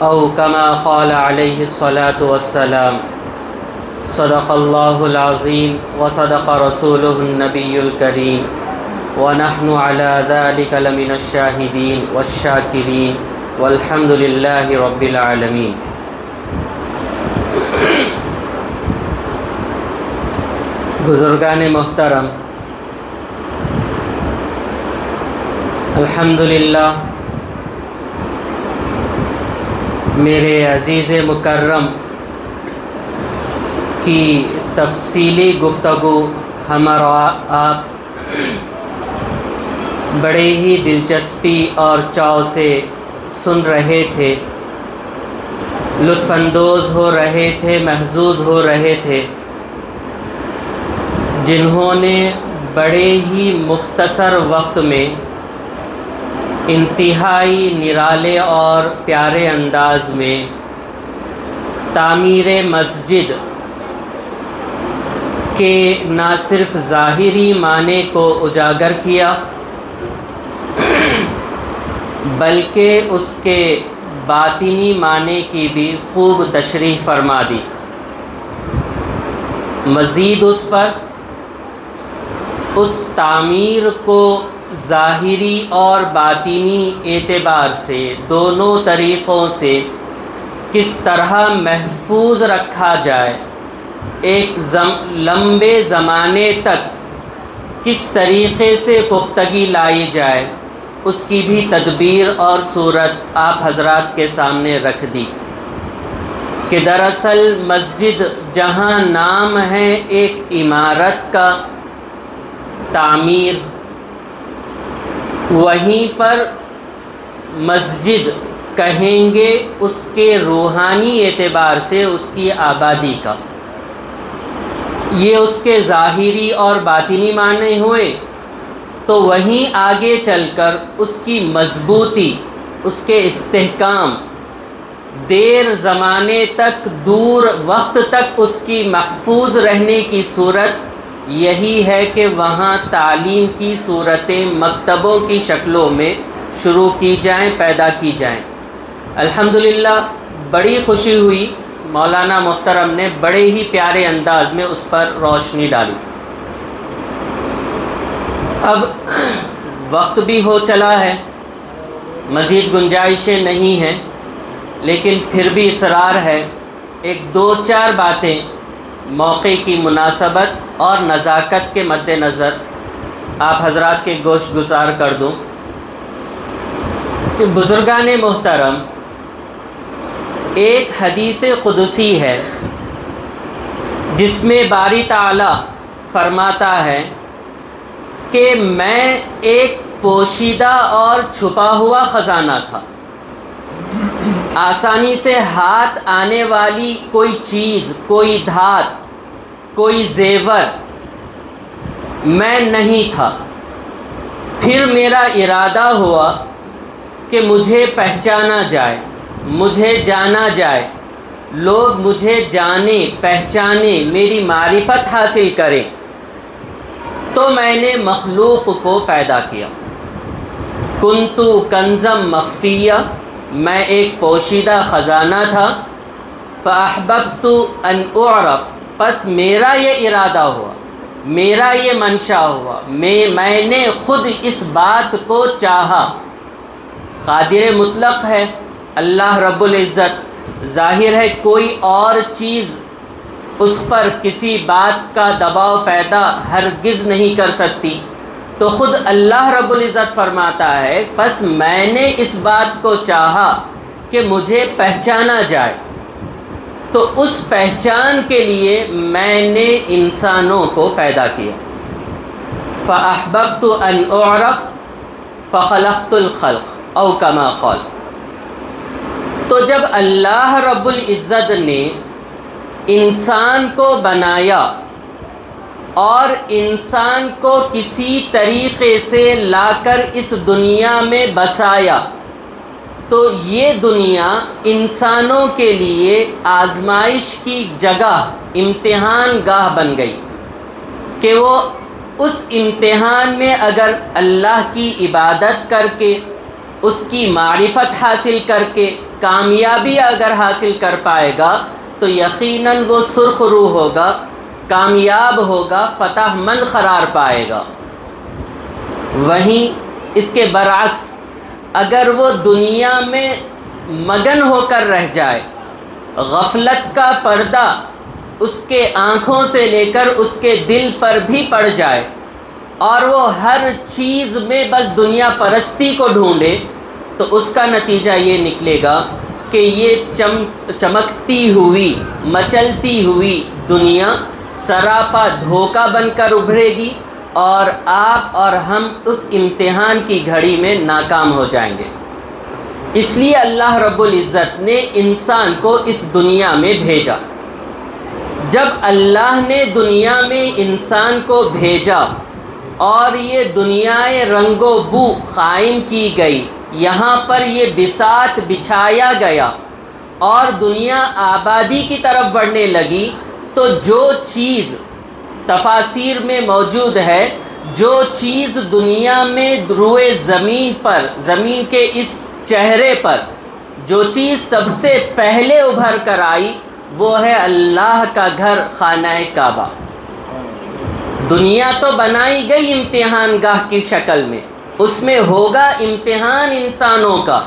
او كما قال عليه الصلاة والسلام۔ صدق الله العظيم وصدق رسوله النبي الكريم، ونحن على ذلك لمن الشاهدين والشاكرين، والحمد لله رب العالمين۔ بزرگان محترم، الحمدللہ میرے عزیز مکرم کی تفصیلی گفتگو ہم اور آپ بڑے ہی دلچسپی اور چاؤ سے سن رہے تھے، لطف اندوز ہو رہے تھے، محظوظ ہو رہے تھے، جنہوں نے بڑے ہی مختصر وقت میں انتہائی نرالے اور پیارے انداز میں تعمیر مسجد کے نہ صرف ظاہری معنی کو اجاگر کیا بلکہ اس کے باطنی معنی کی بھی خوب تشریح فرما دی۔ مزید اس پر اس تعمیر کو ظاہری اور باطنی اعتبار سے دونوں طریقوں سے کس طرح محفوظ رکھا جائے، ایک لمبے زمانے تک کس طریقے سے پختگی لائی جائے، اس کی بھی تدبیر اور صورت آپ حضرات کے سامنے رکھ دی کہ دراصل مسجد جہاں نام ہے ایک عمارت کا تعمیر، وہیں پر مسجد کہیں گے اس کے روحانی اعتبار سے اس کی آبادی کا، یہ اس کے ظاہری اور باطنی معنی ہوئے، تو وہیں آگے چل کر اس کی مضبوطی، اس کے استحکام، دیر زمانے تک، دور وقت تک اس کی محفوظ رہنے کی صورت یہی ہے کہ وہاں تعلیم کی صورتیں مکتبوں کی شکلوں میں شروع کی جائیں، پیدا کی جائیں۔ الحمدللہ بڑی خوشی ہوئی، مولانا محترم نے بڑے ہی پیارے انداز میں اس پر روشنی ڈالی۔ اب وقت بھی ہو چلا ہے، مزید گنجائشیں نہیں ہیں، لیکن پھر بھی اصرار ہے ایک دو چار باتیں موقع کی مناسبت اور نزاکت کے مد نظر آپ حضرات کے گوش گزار کر دوں کہ بزرگان محترم، ایک حدیث قدسی ہے جس میں باری تعالی فرماتا ہے کہ میں ایک پوشیدہ اور چھپا ہوا خزانہ تھا، آسانی سے ہاتھ آنے والی کوئی چیز، کوئی دھات، کوئی زیور میں نہیں تھا۔ پھر میرا ارادہ ہوا کہ مجھے پہچانا جائے، مجھے جانا جائے، لوگ مجھے جانیں، پہچانیں، میری معرفت حاصل کریں، تو میں نے مخلوق کو پیدا کیا۔ کنتو کنزم مخفیہ، میں ایک پوشیدہ خزانہ تھا۔ فاحببت ان اعرف، پس میرا یہ ارادہ ہوا، میرا یہ منشا ہوا، میں نے خود اس بات کو چاہا۔ قادر مطلق ہے اللہ رب العزت، ظاہر ہے کوئی اور چیز اس پر کسی بات کا دباؤ پیدا ہرگز نہیں کر سکتی، تو خود اللہ رب العزت فرماتا ہے پس میں نے اس بات کو چاہا کہ مجھے پہچانا جائے، تو اس پہچان کے لیے میں نے انسانوں کو پیدا کیا۔ فاحببت ان اعرف فخلقت الخلق او کما قال۔ تو جب اللہ رب العزت نے انسان کو بنایا اور انسان کو کسی طریقے سے لا کر اس دنیا میں بسایا، تو یہ دنیا انسانوں کے لیے آزمائش کی جگہ، امتحان گاہ بن گئی کہ وہ اس امتحان میں اگر اللہ کی عبادت کر کے، اس کی معرفت حاصل کر کے کامیابی اگر حاصل کر پائے گا تو یقیناً وہ سرخ روح ہوگا، کامیاب ہوگا، فتح مند قرار پائے گا۔ وہیں اس کے برعکس اگر وہ دنیا میں مگن ہو کر رہ جائے، غفلت کا پردہ اس کے آنکھوں سے لے کر اس کے دل پر بھی پڑ جائے اور وہ ہر چیز میں بس دنیا پرستی کو ڈھونڈے، تو اس کا نتیجہ یہ نکلے گا کہ یہ چمکتی ہوئی، مچلتی ہوئی دنیا سراپا دھوکہ بن کر ابھرے گی اور آپ اور ہم اس امتحان کی گھڑی میں ناکام ہو جائیں گے۔ اس لیے اللہ رب العزت نے انسان کو اس دنیا میں بھیجا۔ جب اللہ نے دنیا میں انسان کو بھیجا اور یہ دنیا رنگ و بو قائم کی گئی، یہاں پر یہ بساط بچھایا گیا اور دنیا آبادی کی طرف بڑھنے لگی، تو جو چیز تفاسیر میں موجود ہے، جو چیز دنیا میں روئے زمین پر، زمین کے اس چہرے پر جو چیز سب سے پہلے ابھر کر آئی وہ ہے اللہ کا گھر خانہ کعبہ۔ دنیا تو بنائی گئی امتحان گاہ کی شکل میں، اس میں ہوگا امتحان انسانوں کا،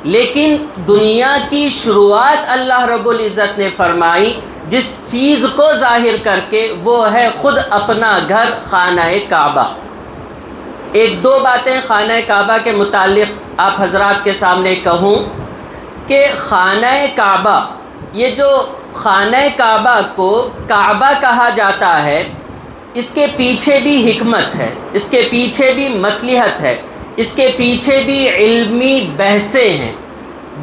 لیکن دنیا کی شروعات اللہ رب العزت نے فرمائی جس چیز کو ظاہر کر کے، وہ ہے خود اپنا گھر خانہ کعبہ۔ ایک دو باتیں خانہ کعبہ کے متعلق آپ حضرات کے سامنے کہوں کہ خانہ کعبہ، یہ جو خانہ کعبہ کو کعبہ کہا جاتا ہے، اس کے پیچھے بھی حکمت ہے، اس کے پیچھے بھی مصلحت ہے، اس کے پیچھے بھی علمی بحثیں ہیں۔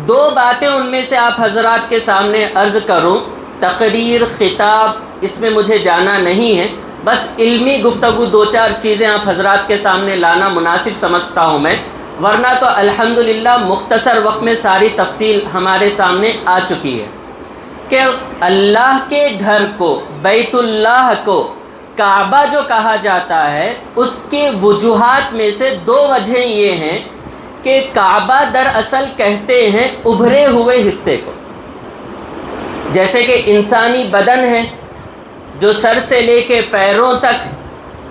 دو باتیں ان میں سے آپ حضرات کے سامنے عرض کروں، تقریر، خطاب، اس میں مجھے جانا نہیں ہے، بس علمی گفتگو دو چار چیزیں آپ حضرات کے سامنے لانا مناسب سمجھتا ہوں میں، ورنہ تو الحمدللہ مختصر وقت میں ساری تفصیل ہمارے سامنے آ چکی ہے کہ اللہ کے گھر کو، بیت اللہ کو کعبہ جو کہا جاتا ہے اس کے وجوہات میں سے دو وجہیں یہ ہیں کہ کعبہ دراصل کہتے ہیں ابھرے ہوئے حصے کو، جیسے کہ انسانی بدن ہے جو سر سے لے کے پیروں تک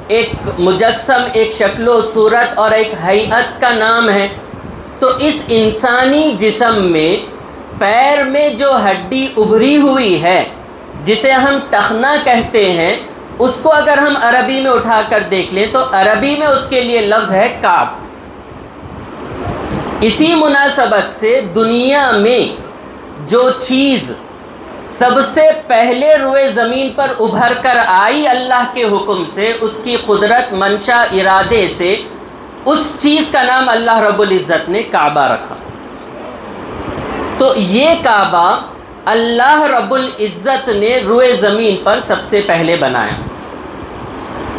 ایک مجسم، ایک شکل و صورت اور ایک ہیئت کا نام ہے، تو اس انسانی جسم میں پیر میں جو ہڈی ابھری ہوئی ہے جسے ہم ٹخنا کہتے ہیں، اس کو اگر ہم عربی میں اٹھا کر دیکھ لیں تو عربی میں اس کے لیے لفظ ہے کعب۔ اسی مناسبت سے دنیا میں جو چیز سب سے پہلے روئے زمین پر ابھر کر آئی اللہ کے حکم سے، اس کی قدرت، منشا، ارادے سے، اس چیز کا نام اللہ رب العزت نے کعبہ رکھا۔ تو یہ کعبہ اللہ رب العزت نے روئے زمین پر سب سے پہلے بنایا،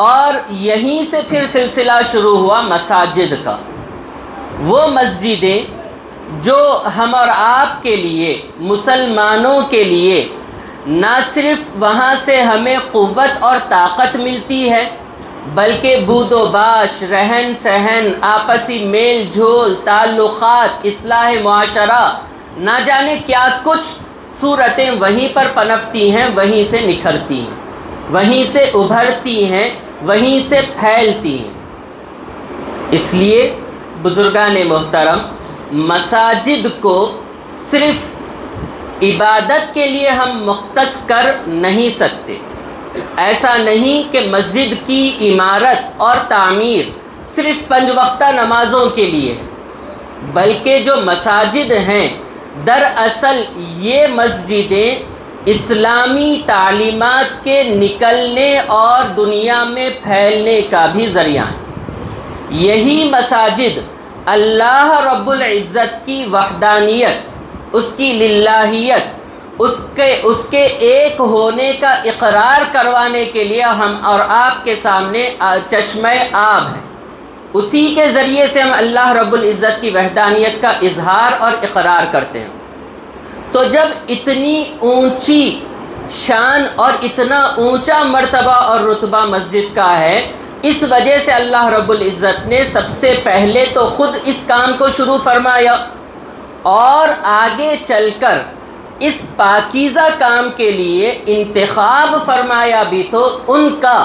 اور یہیں سے پھر سلسلہ شروع ہوا مساجد کا۔ وہ مسجدیں جو ہم اور آپ کے لیے، مسلمانوں کے لیے، نہ صرف وہاں سے ہمیں قوت اور طاقت ملتی ہے بلکہ بود و باش، رہن سہن، آپسی میل جول، تعلقات، اصلاح معاشرہ، نہ جانے کیا کچھ صورتیں وہیں پر پنپتی ہیں، وہیں سے نکھرتی ہیں، وہیں سے ابھرتی ہیں، وہیں سے پھیلتی ہیں۔ اس لیے بزرگان محترم، مساجد کو صرف عبادت کے لیے ہم مختص کر نہیں سکتے۔ ایسا نہیں کہ مسجد کی عمارت اور تعمیر صرف 5 وقتہ نمازوں کے لیے ہے، بلکہ جو مساجد ہیں دراصل یہ مسجدیں اسلامی تعلیمات کے نکلنے اور دنیا میں پھیلنے کا بھی ذریعہ ہیں۔ یہی مساجد اللہ رب العزت کی وحدانیت، اس کی للہیت، اس کے ایک ہونے کا اقرار کروانے کے لیے ہم اور آپ کے سامنے چشمہ آب ہے۔ اسی کے ذریعے سے ہم اللہ رب العزت کی وحدانیت کا اظہار اور اقرار کرتے ہیں۔ تو جب اتنی اونچی شان اور اتنا اونچا مرتبہ اور رتبہ مسجد کا ہے، اس وجہ سے اللہ رب العزت نے سب سے پہلے تو خود اس کام کو شروع فرمایا، اور آگے چل کر اس پاکیزہ کام کے لیے انتخاب فرمایا بھی تو ان کا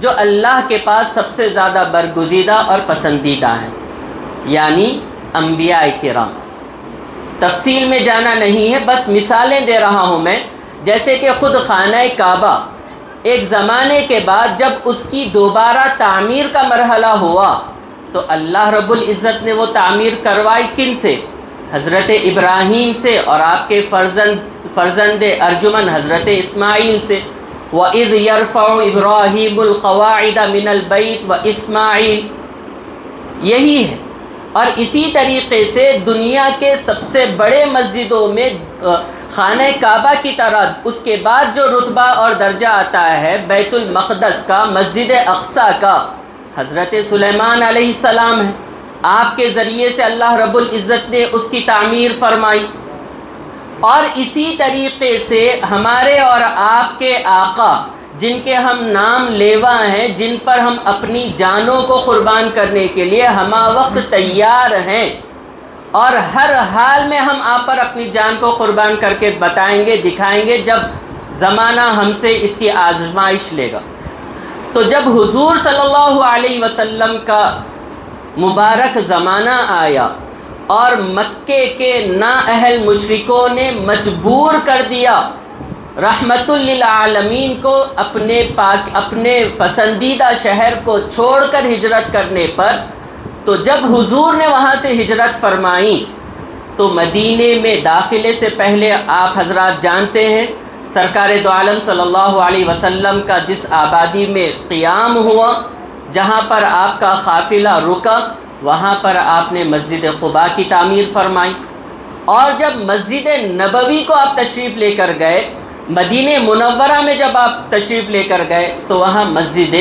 جو اللہ کے پاس سب سے زیادہ برگزیدہ اور پسندیدہ ہیں، یعنی انبیاء کرام۔ تفصیل میں جانا نہیں ہے، بس مثالیں دے رہا ہوں میں، جیسے کہ خود خانہ کعبہ ایک زمانے کے بعد جب اس کی دوبارہ تعمیر کا مرحلہ ہوا تو اللہ رب العزت نے وہ تعمیر کروائی کن سے؟ حضرت ابراہیم سے اور آپ کے فرزند ارجمن حضرت اسماعیل سے۔ وَإِذْ يَرْفَعُ إِبْرَاهِيمُ الْقَوَاعِدَ مِنَ الْبَيْتِ وَإِسْمَاعِيل، یہی ہے۔ اور اسی طریقے سے دنیا کے سب سے بڑے مسجدوں میں خانہ کعبہ کی طرح اس کے بعد جو رتبہ اور درجہ آتا ہے بیت المقدس کا، مسجد اقصیٰ کا، حضرت سلیمان علیہ السلام ہے۔ آپ کے ذریعے سے اللہ رب العزت نے اس کی تعمیر فرمائی۔ اور اسی طریقے سے ہمارے اور آپ کے آقا، جن کے ہم نام لیوا ہیں، جن پر ہم اپنی جانوں کو قربان کرنے کے لیے ہمہ وقت تیار ہیں، اور ہر حال میں ہم آپ پر اپنی جان کو قربان کر کے بتائیں گے، دکھائیں گے جب زمانہ ہم سے اس کی آزمائش لے گا۔ تو جب حضور صلی اللہ علیہ وسلم کا مبارک زمانہ آیا اور مکے کے نااہل مشرکوں نے مجبور کر دیا رحمت للعالمین کو اپنے پسندیدہ شہر کو چھوڑ کر ہجرت کرنے پر، تو جب حضور نے وہاں سے ہجرت فرمائی تو مدینے میں داخلے سے پہلے آپ حضرات جانتے ہیں سرکار دو عالم صلی اللہ علیہ وسلم کا جس آبادی میں قیام ہوا، جہاں پر آپ کا قافلہ رکا، وہاں پر آپ نے مسجد قباء کی تعمیر فرمائی۔ اور جب مسجد نبوی کو آپ تشریف لے کر گئے، مدینہ منورہ میں جب آپ تشریف لے کر گئے تو وہاں مسجد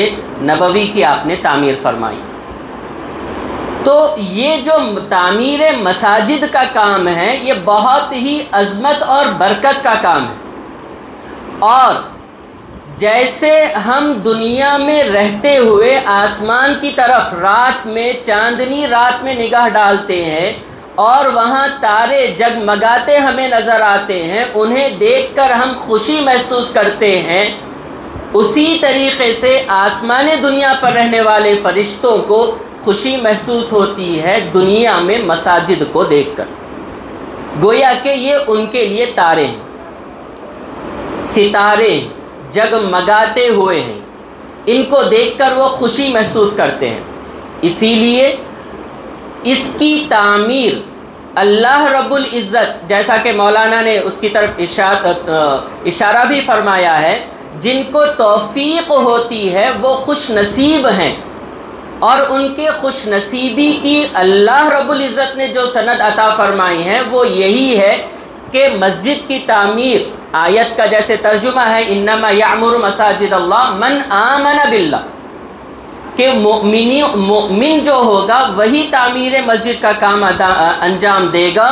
نبوی کی آپ نے تعمیر فرمائی۔ تو یہ جو تعمیر مساجد کا کام ہے یہ بہت ہی عظمت اور برکت کا کام ہے، اور جیسے ہم دنیا میں رہتے ہوئے آسمان کی طرف رات میں چاندنی رات میں نگاہ ڈالتے ہیں اور وہاں تارے جگمگاتے ہمیں نظر آتے ہیں، انہیں دیکھ کر ہم خوشی محسوس کرتے ہیں، اسی طریقے سے آسمان دنیا پر رہنے والے فرشتوں کو خوشی محسوس ہوتی ہے دنیا میں مساجد کو دیکھ کر، گویا کہ یہ ان کے لیے تارے ہیں، ستارے جگمگاتے ہوئے ہیں، ان کو دیکھ کر وہ خوشی محسوس کرتے ہیں۔ اسی لیے اس کی تعمیر اللہ رب العزت، جیسا کہ مولانا نے اس کی طرف اشارہ بھی فرمایا ہے، جن کو توفیق ہوتی ہے وہ خوش نصیب ہیں، اور ان کے خوش نصیبی کی اللہ رب العزت نے جو سند عطا فرمائی ہے وہ یہی ہے کہ مسجد کی تعمیر، آیت کا جیسے ترجمہ ہے انما یعمر مساجد اللہ من آمن باللہ، کہ مومن جو ہوگا وہی تعمیر مسجد کا کام انجام دے گا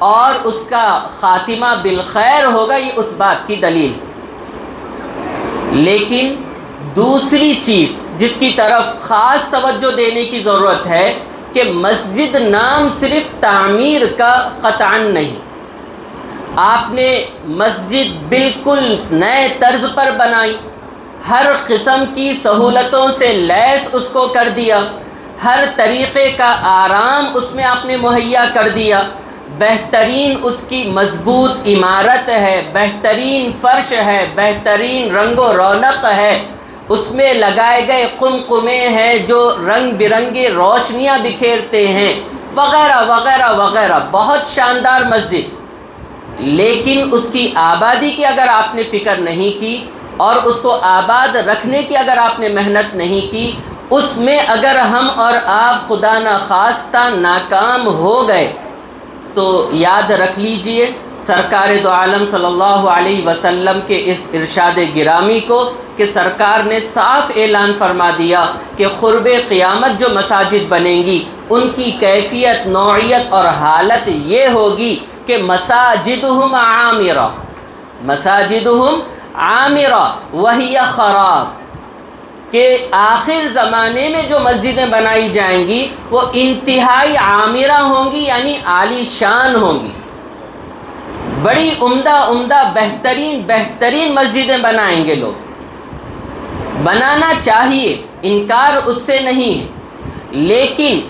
اور اس کا خاتمہ بالخیر ہوگا، یہ اس بات کی دلیل۔ لیکن دوسری چیز جس کی طرف خاص توجہ دینے کی ضرورت ہے کہ مسجد نام صرف تعمیر کا قطعاً نہیں، آپ نے مسجد بالکل نئے طرز پر بنائی، ہر قسم کی سہولتوں سے لیس اس کو کر دیا، ہر طریقے کا آرام اس میں آپ نے مہیا کر دیا، بہترین اس کی مضبوط عمارت ہے، بہترین فرش ہے، بہترین رنگ و رونق ہے، اس میں لگائے گئے قمقمے ہیں جو رنگ برنگی روشنیاں بکھیرتے ہیں، وغیرہ وغیرہ وغیرہ، بہت شاندار مسجد۔ لیکن اس کی آبادی کی اگر آپ نے فکر نہیں کی اور اس کو آباد رکھنے کی اگر آپ نے محنت نہیں کی، اس میں اگر ہم اور آپ خدا نخواستہ ناکام ہو گئے تو یاد رکھ لیجئے سرکار دو عالم صلی اللہ علیہ وسلم کے اس ارشاد گرامی کو کہ سرکار نے صاف اعلان فرما دیا کہ قرب قیامت جو مساجد بنیں گی ان کی کیفیت، نوعیت اور حالت یہ ہوگی کہ مساجدہم عامرہ، مساجدہم عامرہ وہی خراب، کہ آخر زمانے میں جو مسجدیں بنائی جائیں گی وہ انتہائی عامرہ ہوں گی، یعنی عالی شان ہوں گی، بڑی عمدہ عمدہ بہترین بہترین مسجدیں بنائیں گے لوگ، بنانا چاہیے، انکار اس سے نہیں ہے، لیکن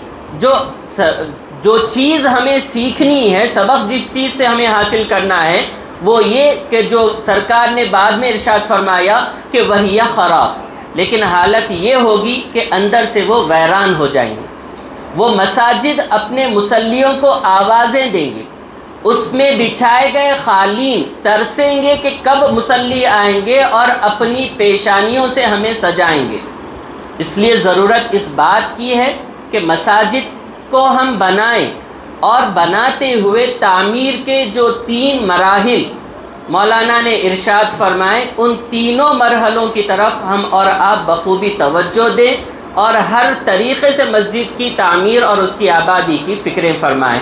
جو چیز ہمیں سیکھنی ہے، سبق جس چیز سے ہمیں حاصل کرنا ہے وہ یہ کہ جو سرکار نے بعد میں ارشاد فرمایا کہ وہی خراب، لیکن حالت یہ ہوگی کہ اندر سے وہ ویران ہو جائیں گے، وہ مساجد اپنے مصلیوں کو آوازیں دیں گے، اس میں بچھائے گئے قالین ترسیں گے کہ کب مصلی آئیں گے اور اپنی پیشانیوں سے ہمیں سجائیں گے۔ اس لیے ضرورت اس بات کی ہے کہ مساجد کو ہم بنائیں، اور بناتے ہوئے تعمیر کے جو 3 مراحل مولانا نے ارشاد فرمائے ان تینوں مرحلوں کی طرف ہم اور آپ بخوبی توجہ دیں اور ہر طریقے سے مسجد کی تعمیر اور اس کی آبادی کی فکریں فرمائیں۔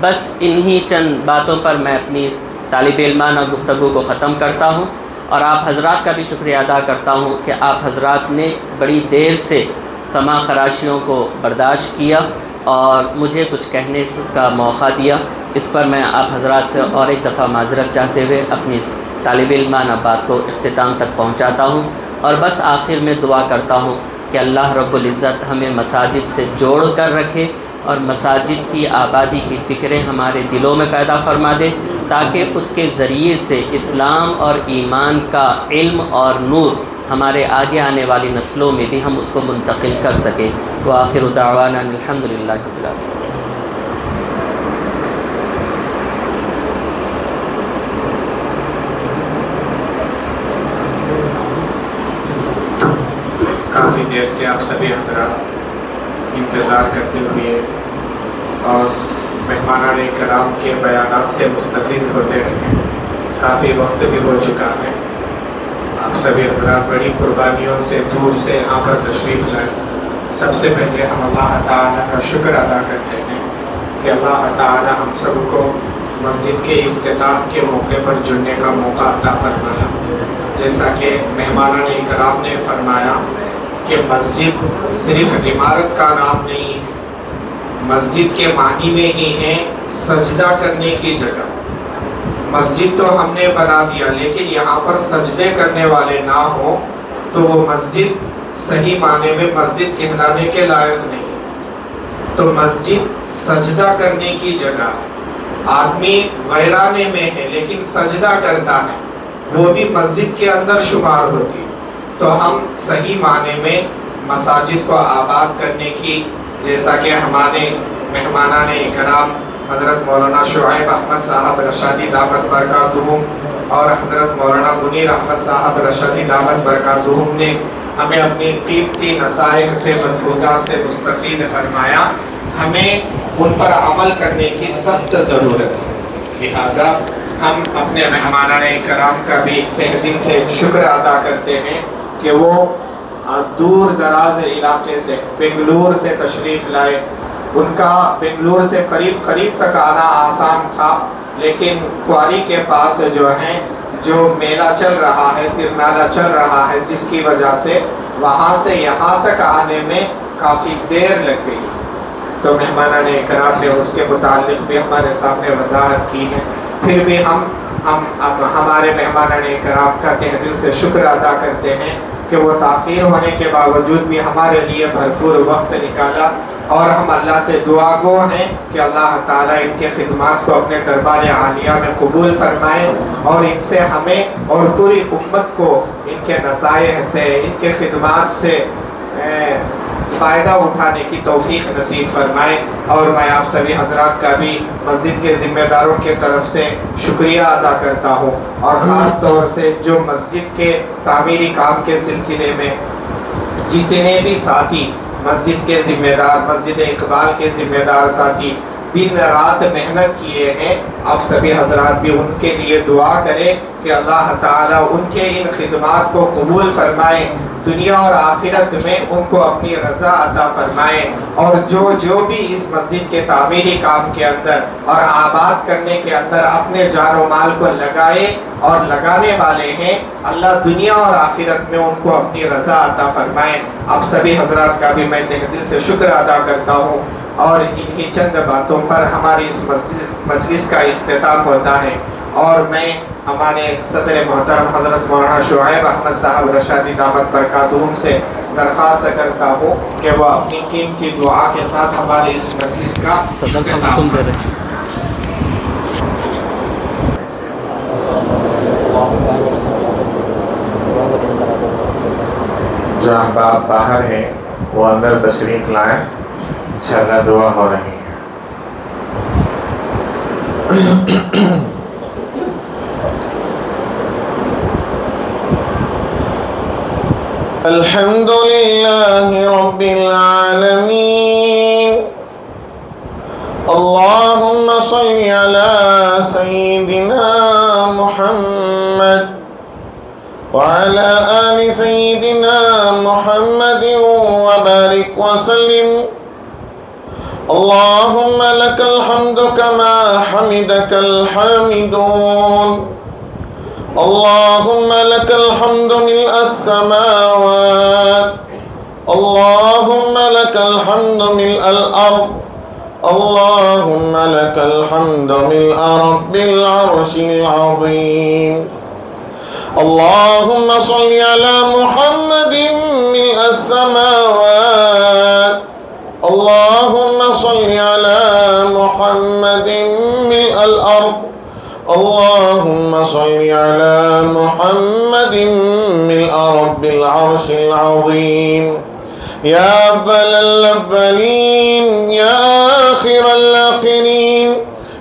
بس انہی چند باتوں پر میں اپنی اس طالب علمانہ گفتگو کو ختم کرتا ہوں، اور آپ حضرات کا بھی شکریہ ادا کرتا ہوں کہ آپ حضرات نے بڑی دیر سے سماع خراشیوں کو برداشت کیا اور مجھے کچھ کہنے کا موقع دیا۔ اس پر میں آپ حضرات سے اور ایک دفعہ معذرت چاہتے ہوئے اپنی اس طالب علمانہ بات کو اختتام تک پہنچاتا ہوں، اور بس آخر میں دعا کرتا ہوں کہ اللہ رب العزت ہمیں مساجد سے جوڑ کر رکھے اور مساجد کی آبادی کی فکریں ہمارے دلوں میں پیدا فرما دے، تاکہ اس کے ذریعے سے اسلام اور ایمان کا علم اور نور ہمارے آگے آنے والی نسلوں میں بھی ہم اس کو منتقل کر سکیں۔ وآخر دعوانا الحمدللہ رب العالمین۔ کافی دیر سے آپ سبھی حضرات انتظار کرتے ہوئے اور مہمانان کرام کے بیانات سے مستفیض ہوتے رہے، کافی وقت بھی ہو چکا ہے، آپ سبھی حضرات بڑی قربانیوں سے دور سے یہاں پر تشریف لائے۔ سب سے پہلے ہم اللہ تعالیٰ کا شکر ادا کرتے ہیں کہ اللہ تعالیٰ ہم سب کو مسجد کے افتتاح کے موقع پر جڑنے کا موقع عطا فرمایا۔ جیسا کہ مہمانان اکرام نے فرمایا کہ مسجد صرف عمارت کا نام نہیں ہے، مسجد کے معنی میں ہی ہے سجدہ کرنے کی جگہ۔ مسجد تو ہم نے بنا دیا، لیکن یہاں پر سجدے کرنے والے نہ ہوں تو وہ مسجد صحیح معنی میں مسجد کہلانے کے لائق نہیں۔ تو مسجد سجدہ کرنے کی جگہ ہے۔ آدمی ویرانے میں ہے لیکن سجدہ کرتا ہے، وہ بھی مسجد کے اندر شمار ہوتی۔ تو ہم صحیح معنی میں مساجد کو آباد کرنے کی، جیسا کہ ہمارے مہمانان اکرام حضرت مولانا شعیب احمد صاحب رشادی دامت برکاتہم اور حضرت مولانا منیر احمد صاحب رشادی دامت برکاتہم نے ہمیں اپنی قیمتی نصائح سے ملفوظات سے مستفید فرمایا، ہمیں ان پر عمل کرنے کی سخت ضرورت ہے۔ لہٰذا ہم اپنے مہمانان کرام کا بھی تہ دل سے شکر ادا کرتے ہیں کہ وہ دور دراز علاقے سے بنگلور سے تشریف لائے۔ ان کا بنگلور سے قریب تک آنا آسان تھا، لیکن کواری کے پاس جو میلہ چل رہا ہے، ترنالا چل رہا ہے، جس کی وجہ سے وہاں سے یہاں تک آنے میں کافی دیر لگ گئی۔ تو مہمانان اکرام نے اس کے متعلق بھی ہمارے سامنے وضاحت کی ہے۔ پھر بھی ہم ہمارے مہمانان اکرام کا تہ دل سے شکر ادا کرتے ہیں کہ وہ تاخیر ہونے کے باوجود بھی ہمارے لیے بھرپور وقت نکالا، اور ہم اللہ سے دعا گو ہیں کہ اللہ تعالیٰ ان کے خدمات کو اپنے دربار عالیہ میں قبول فرمائے، اور ان سے ہمیں اور پوری امت کو ان کے نصائح سے، ان کے خدمات سے فائدہ اٹھانے کی توفیق نصیب فرمائے۔ اور میں آپ سبھی حضرات کا بھی مسجد کے ذمہ داروں کے طرف سے شکریہ ادا کرتا ہوں، اور خاص طور سے جو مسجد کے تعمیری کام کے سلسلے میں جتنے بھی ساتھی مسجد کے ذمہ دار، مسجد اقبال کے ذمہ دار ساتھی دن رات محنت کیے ہیں، آپ سبھی حضرات بھی ان کے لیے دعا کریں کہ اللہ تعالیٰ ان کے ان خدمات کو قبول فرمائے، دنیا اور آخرت میں ان کو اپنی رضا عطا فرمائے، اور جو بھی اس مسجد کے تعمیری کام کے اندر اور آباد کرنے کے اندر اپنے جان و مال کو لگائے اور لگانے والے ہیں، اللہ دنیا اور آخرت میں ان کو اپنی رضا عطا فرمائے۔ آپ سبھی حضرات کا بھی میں تہ دل سے شکر ادا کرتا ہوں، اور انہی چند باتوں پر ہماری اس مجلس کا اختتام ہوتا ہے، اور میں ہمارے صدر محترم حضرت مولانا شعیب احمد صاحب رشادی دامت برکاتہم سے درخواست کرتا ہوں کہ وہ اپنی قیمتی دعا کے ساتھ ہمارے اس مجلس کا اختتام کریں۔ جو احباب باہر ہیں وہ اندر تشریف لائیں، انشاءاللہ دعا ہو رہی ہے۔ الحمد للہ رب العالمین، اللہم صلی علی سیدنا محمد وعلى آل سيدنا محمد وبارك وسلم۔ اللهم لك الحمد كما حمدك الحامدون، اللهم لك الحمد ملء السماوات، اللهم لك الحمد ملء الأرض، اللهم لك الحمد ملء رب العرش العظيم۔ اللهم صل على محمد ملء السماوات، اللهم صل على محمد ملء الأرض، اللهم صل على محمد ملء رب العرش العظيم۔ يا أول الأولين، يا آخر الآخرين،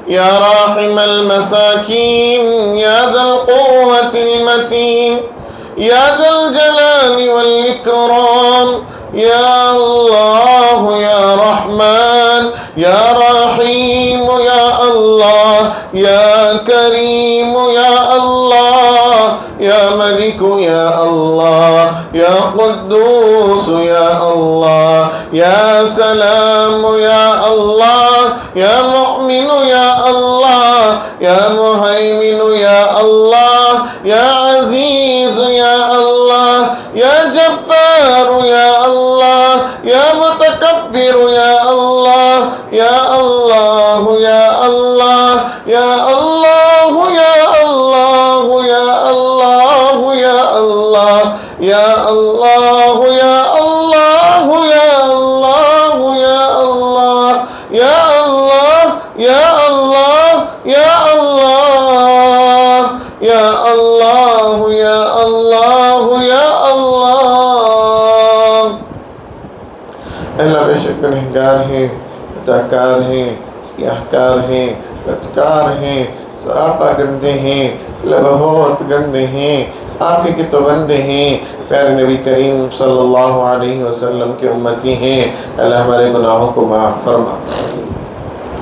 يا راحم المساكين، يا ذا القوة المتين، يا ذا الجلال والإكرام، يا الله يا رحمن يا رحيم يا الله يا كريم يا الله يا ملك يا الله يا قدوس يا الله يا سلام يا الله يا مؤمن يا الله يا مهيمن يا الله يا عزيز يا اللہ یا اللہ یا اللہ یا اللہ یا اللہ یا اللہ یا اللہ یا اللہ یا اللہ یا اللہ۔ اللہ بے شک گنہگار ہیں، خطاکار ہیں، سیاہکار ہیں، بدکار ہیں، سراپا گندے ہیں، بہت گندے ہیں، آپ ہی کے تو بندے ہیں، پیارے نبی کریم صلی اللہ علیہ وسلم کے امتی ہیں۔ اللہ ہمارے گناہوں کو معاف فرما،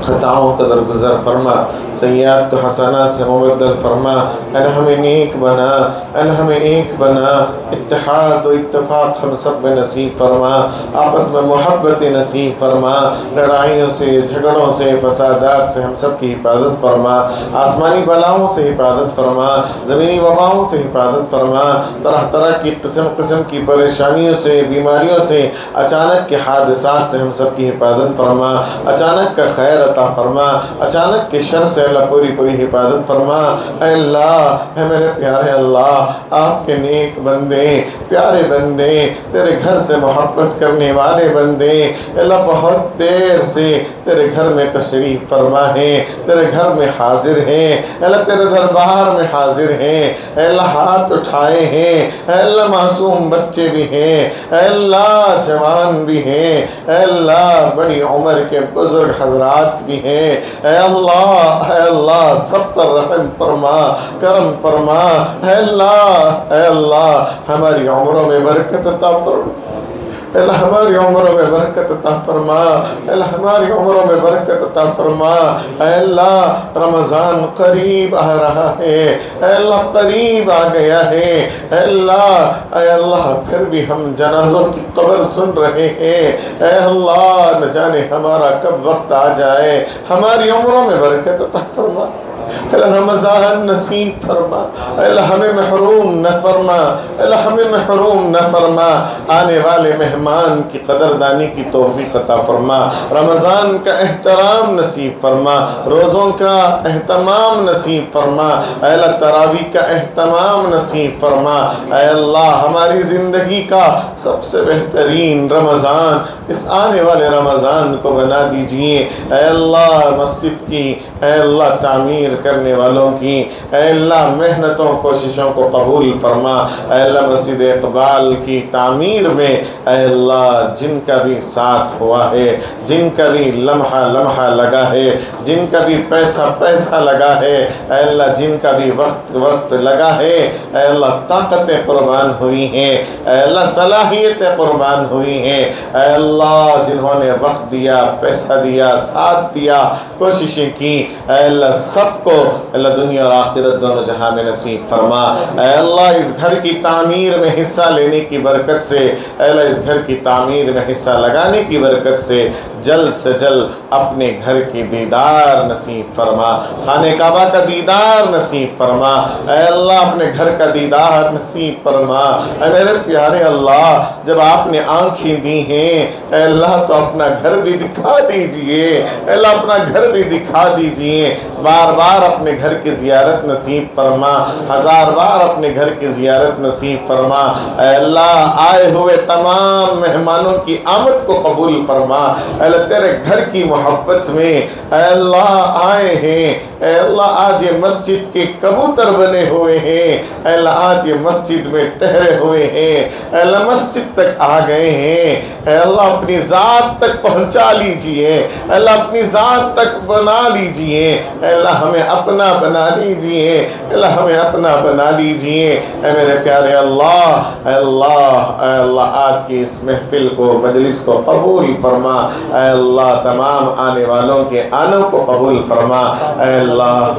خطاؤں کا درگزر فرما، سیئات کو حسنات سے مبدل فرما۔ اللہ ہمیں نیک بنا، اللہ ہمیں ایک بنا، اتحاد و اتفاق ہم سب میں نصیب فرما، آپس میں محبت نصیب فرما، لڑائیوں سے، جھگڑوں سے، فسادات سے ہم سب کی حفاظت فرما، آسمانی بلاؤں سے حفاظت فرما، زمینی وباؤں سے حفاظت فرما، طرح طرح کی قسم قسم کی پریشانیوں سے، بیماریوں سے، اچانک کے حادثات سے ہم سب کی حفاظت فرما، اچانک کا خیر عطا فرما، اچانک کے شر سے اللہ پوری پوری حفاظت فرما۔ اے اللہ، اے میرے پیارے اللہ، آپ کے نیک بندے، پیارے بندے، تیرے گھر سے محبت کرنے والے بندے، اللہ بہت دیر سے تیرے گھر میں تشریف فرما ہے، تیرے گھر میں حاضر ہیں، اللہ تیرے دربار میں حاضر ہیں، اے اللہ ہاتھ اٹھائے ہیں، اے اللہ معصوم بچے بھی ہیں، اے اللہ جوان بھی ہیں، اے اللہ بڑی عمر کے بزرگ حضرات بھی ہیں، اے اللہ سب پر رحم فرما، کرم فرما، اے اللہ ہماری عمروں میں برکت عطا فرما، اے اللہ ہماری عمروں میں برکت عطا فرما، اے اللہ ہماری عمروں میں برکت عطا فرما۔ اے اللہ رمضان قریب آ رہا ہے، اے اللہ قریب آ گیا ہے، اے اللہ پھر بھی ہم جنازوں کی قبر سن رہے ہیں، اے اللہ نہ جانے ہمارا کب وقت آ جائے، ہماری عمروں میں برکت عطا فرما، اللہ رمضان نصیب فرما، اللہ ہمیں محروم نہ فرما، اللہ ہمیں محروم نہ فرما، آنے والے مہمان کی قدردانی کی توفیق عطا فرما، رمضان کا احترام نصیب فرما، روزوں کا اہتمام نصیب فرما، اے اللہ تراویح کا اہتمام نصیب فرما، اے اللہ ہماری زندگی کا سب سے بہترین رمضان اس آنے والے رمضان کو بنا دیجئے، اے اللہ مسجد کی، اے اللہ تعمیر کرنے والوں کی، اے اللہ محنتوں کوششوں کو قبول فرما، اے اللہ مسجد اقبال کی تعمیر میں اے اللہ جن کا بھی ساتھ ہوا ہے، جن کا بھی لمحہ لمحہ لگا ہے، جن کا بھی پیسہ لگا ہے، اے اللہ جن کا بھی وقت لگا ہے، اے اللہ طاقتیں قربان ہوئی ہیں، اے اللہ صلاحیتیں قربان ہوئی ہیں، اے اللہ جنہوں نے وقت دیا، پیسہ دیا، ساتھ دیا، کوششیں کی، اے اللہ سب کو اللہ دنیا اور آخرت دونوں جہاں میں نصیب فرما، اے اللہ اس گھر کی تعمیر میں حصہ لینے کی برکت سے، اے اللہ اس گھر کی تعمیر میں حصہ لگانے کی برکت سے جلد سے جلد اپنے گھر کی دیدار نصیب فرما، خانہ کعبہ کا دیدار نصیب فرما، اے اللہ اپنے گھر کا دیدار نصیب فرما، اے میرے پیارے اللہ جب آپ نے آنکھیں دی ہیں اے اللہ تو اپنا گھر بھی دکھا دیجئے، اے اللہ اپنا گھر بھی دکھا دیجئے، بار بار اپنے گھر کی زیارت نصیب فرما، ہزار بار اپنے گھر کی زیارت نصیب فرما، اے اللہ آئے ہوئے تمام مہمانوں کی آمد کو قبول فرما، اے اللہ تیرے گھر کی محبت میں اے اللہ آئے ہیں، اے اللہ آج یہ مسجد کے کبوتر بنے ہوئے ہیں، اے اللہ آج یہ مسجد میں ٹھہرے ہوئے ہیں، اے اللہ مسجد تک آ گئے ہیں، اے اللہ اپنی ذات تک پہنچا لیجئے، اے اللہ اپنی ذات تک بنا لیجئے، اے اللہ ہمیں اپنا بنا لیجئے، اے اللہ ہمیں اپنا بنا لیجئے، اے میرے پیارے اللہ، اے اللہ آج کی اس محفل کو، مجلس کو قبول فرما، اے اللہ تمام آنے والوں کے آنوں کو قبول فرما، اے اللہ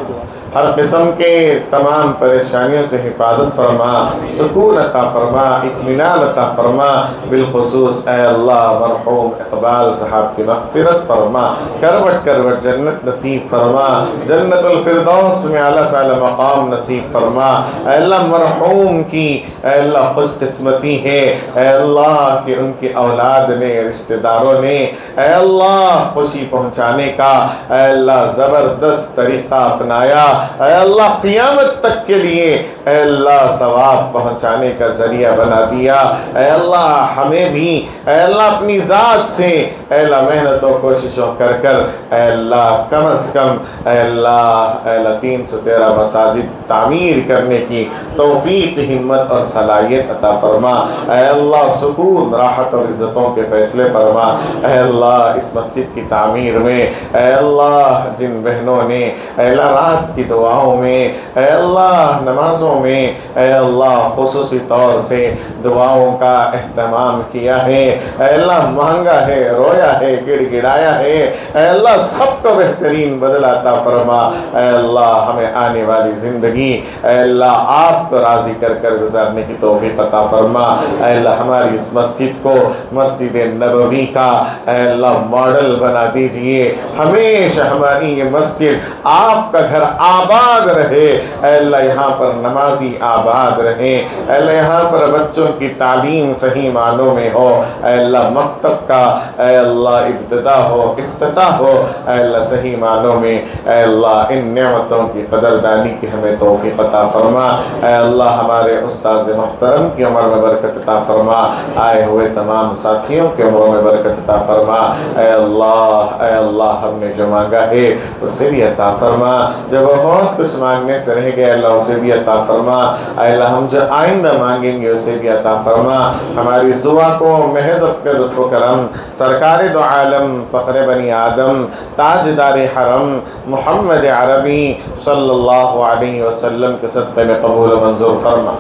ہر قسم کے تمام پریشانیوں سے حفاظت فرما، سکون عطا فرما، اطمینان عطا فرما، بالخصوص اے اللہ مرحوم اقبال صاحب کی مغفرت فرما، کروٹ کروٹ جنت نصیب فرما، جنت الفردوس میں اعلیٰ سے اعلیٰ مقام نصیب فرما، اے اللہ مرحوم کی اے اللہ خوش قسمتی ہے، اے اللہ کہ ان کی اولاد نے، رشتہ داروں نے اے اللہ خوشی پہنچانے کا اے اللہ زبردست طریقہ اپنایا، اے اللہ قیامت تک کے لیے اے اللہ ثواب پہنچانے کا ذریعہ بنا دیا۔ اے اللہ ہمیں بھی اے اللہ اپنی ذات سے اے اللہ محنت و کوششوں کر اے اللہ کم از کم اے اللہ 313 مساجد تعمیر کرنے کی توفیق، ہمت اور صلاحیت عطا فرما۔ اے اللہ سکون، راحت اور عزتوں کے فیصلے فرما۔ اے اللہ اس مسجد کی تعمیر میں اے اللہ جن بہنوں نے اے اللہ رات کی دعاؤں میں اے اللہ نمازوں میں اے اللہ خصوصی طور سے دعاؤں کا اہتمام کیا ہے، اے اللہ مانگا ہے، رویا ہے، گڑ گڑایا ہے، اے اللہ سب کو بہترین بدلہ عطا فرما۔ اے اللہ ہمیں آنے والی زندگی اے اللہ آپ کو راضی کر کر گزارنے کی توفیق عطا فرما۔ اے اللہ ہماری اس مسجد کو مسجد نبوی کا اے اللہ ماڈل بنا دیجئے، ہمیشہ ہماری یہ مسجد آپ کا گھر آباد رہے۔ اے اللہ یہاں پر نمازی آباد رہے، اے اللہ یہاں پر بچوں کی تعلیم صحیح معنوں میں ہو، اے اللہ مکتب کا اے اللہ ابتدا ہو افتتاح ہو، اے اللہ صحیح معنوں میں اے اللہ ان نعمتوں کی قدردانی کی ہمیں توفیق عطا فرما۔ اے اللہ ہمارے استاذ محترم کی عمر میں برکت عطا فرما، آئے ہوئے تمام ساتھیوں کی عمروں میں برکت عطا فرما۔ اے اللہ ہم نے جو مانگا ہے اسے بھی عطا فرما، جو بہت کچھ مانگنے سے رہ گئے اللہ اسے بھی عطا فرما۔ اے اللہ ہم جو آئندہ مانگیں گے اسے بھی عطا فرما۔ ہماری دعا کو محض اپنے لطف و کرم سرکار دو عالم فخر بنی آدم تاجدار حرم محمد عربی صلی اللہ علیہ وسلم کے صدقے میں قبول و منظور فرما۔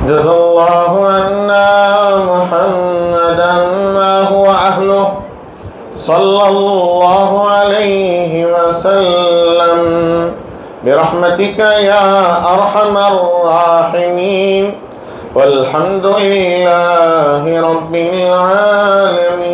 جزا اللہ عنا محمدا ما هو اہلہ صلی اللہ علیہ وسلم برحمتک یا ارحم الراحمین والحمد للہ رب العالمین۔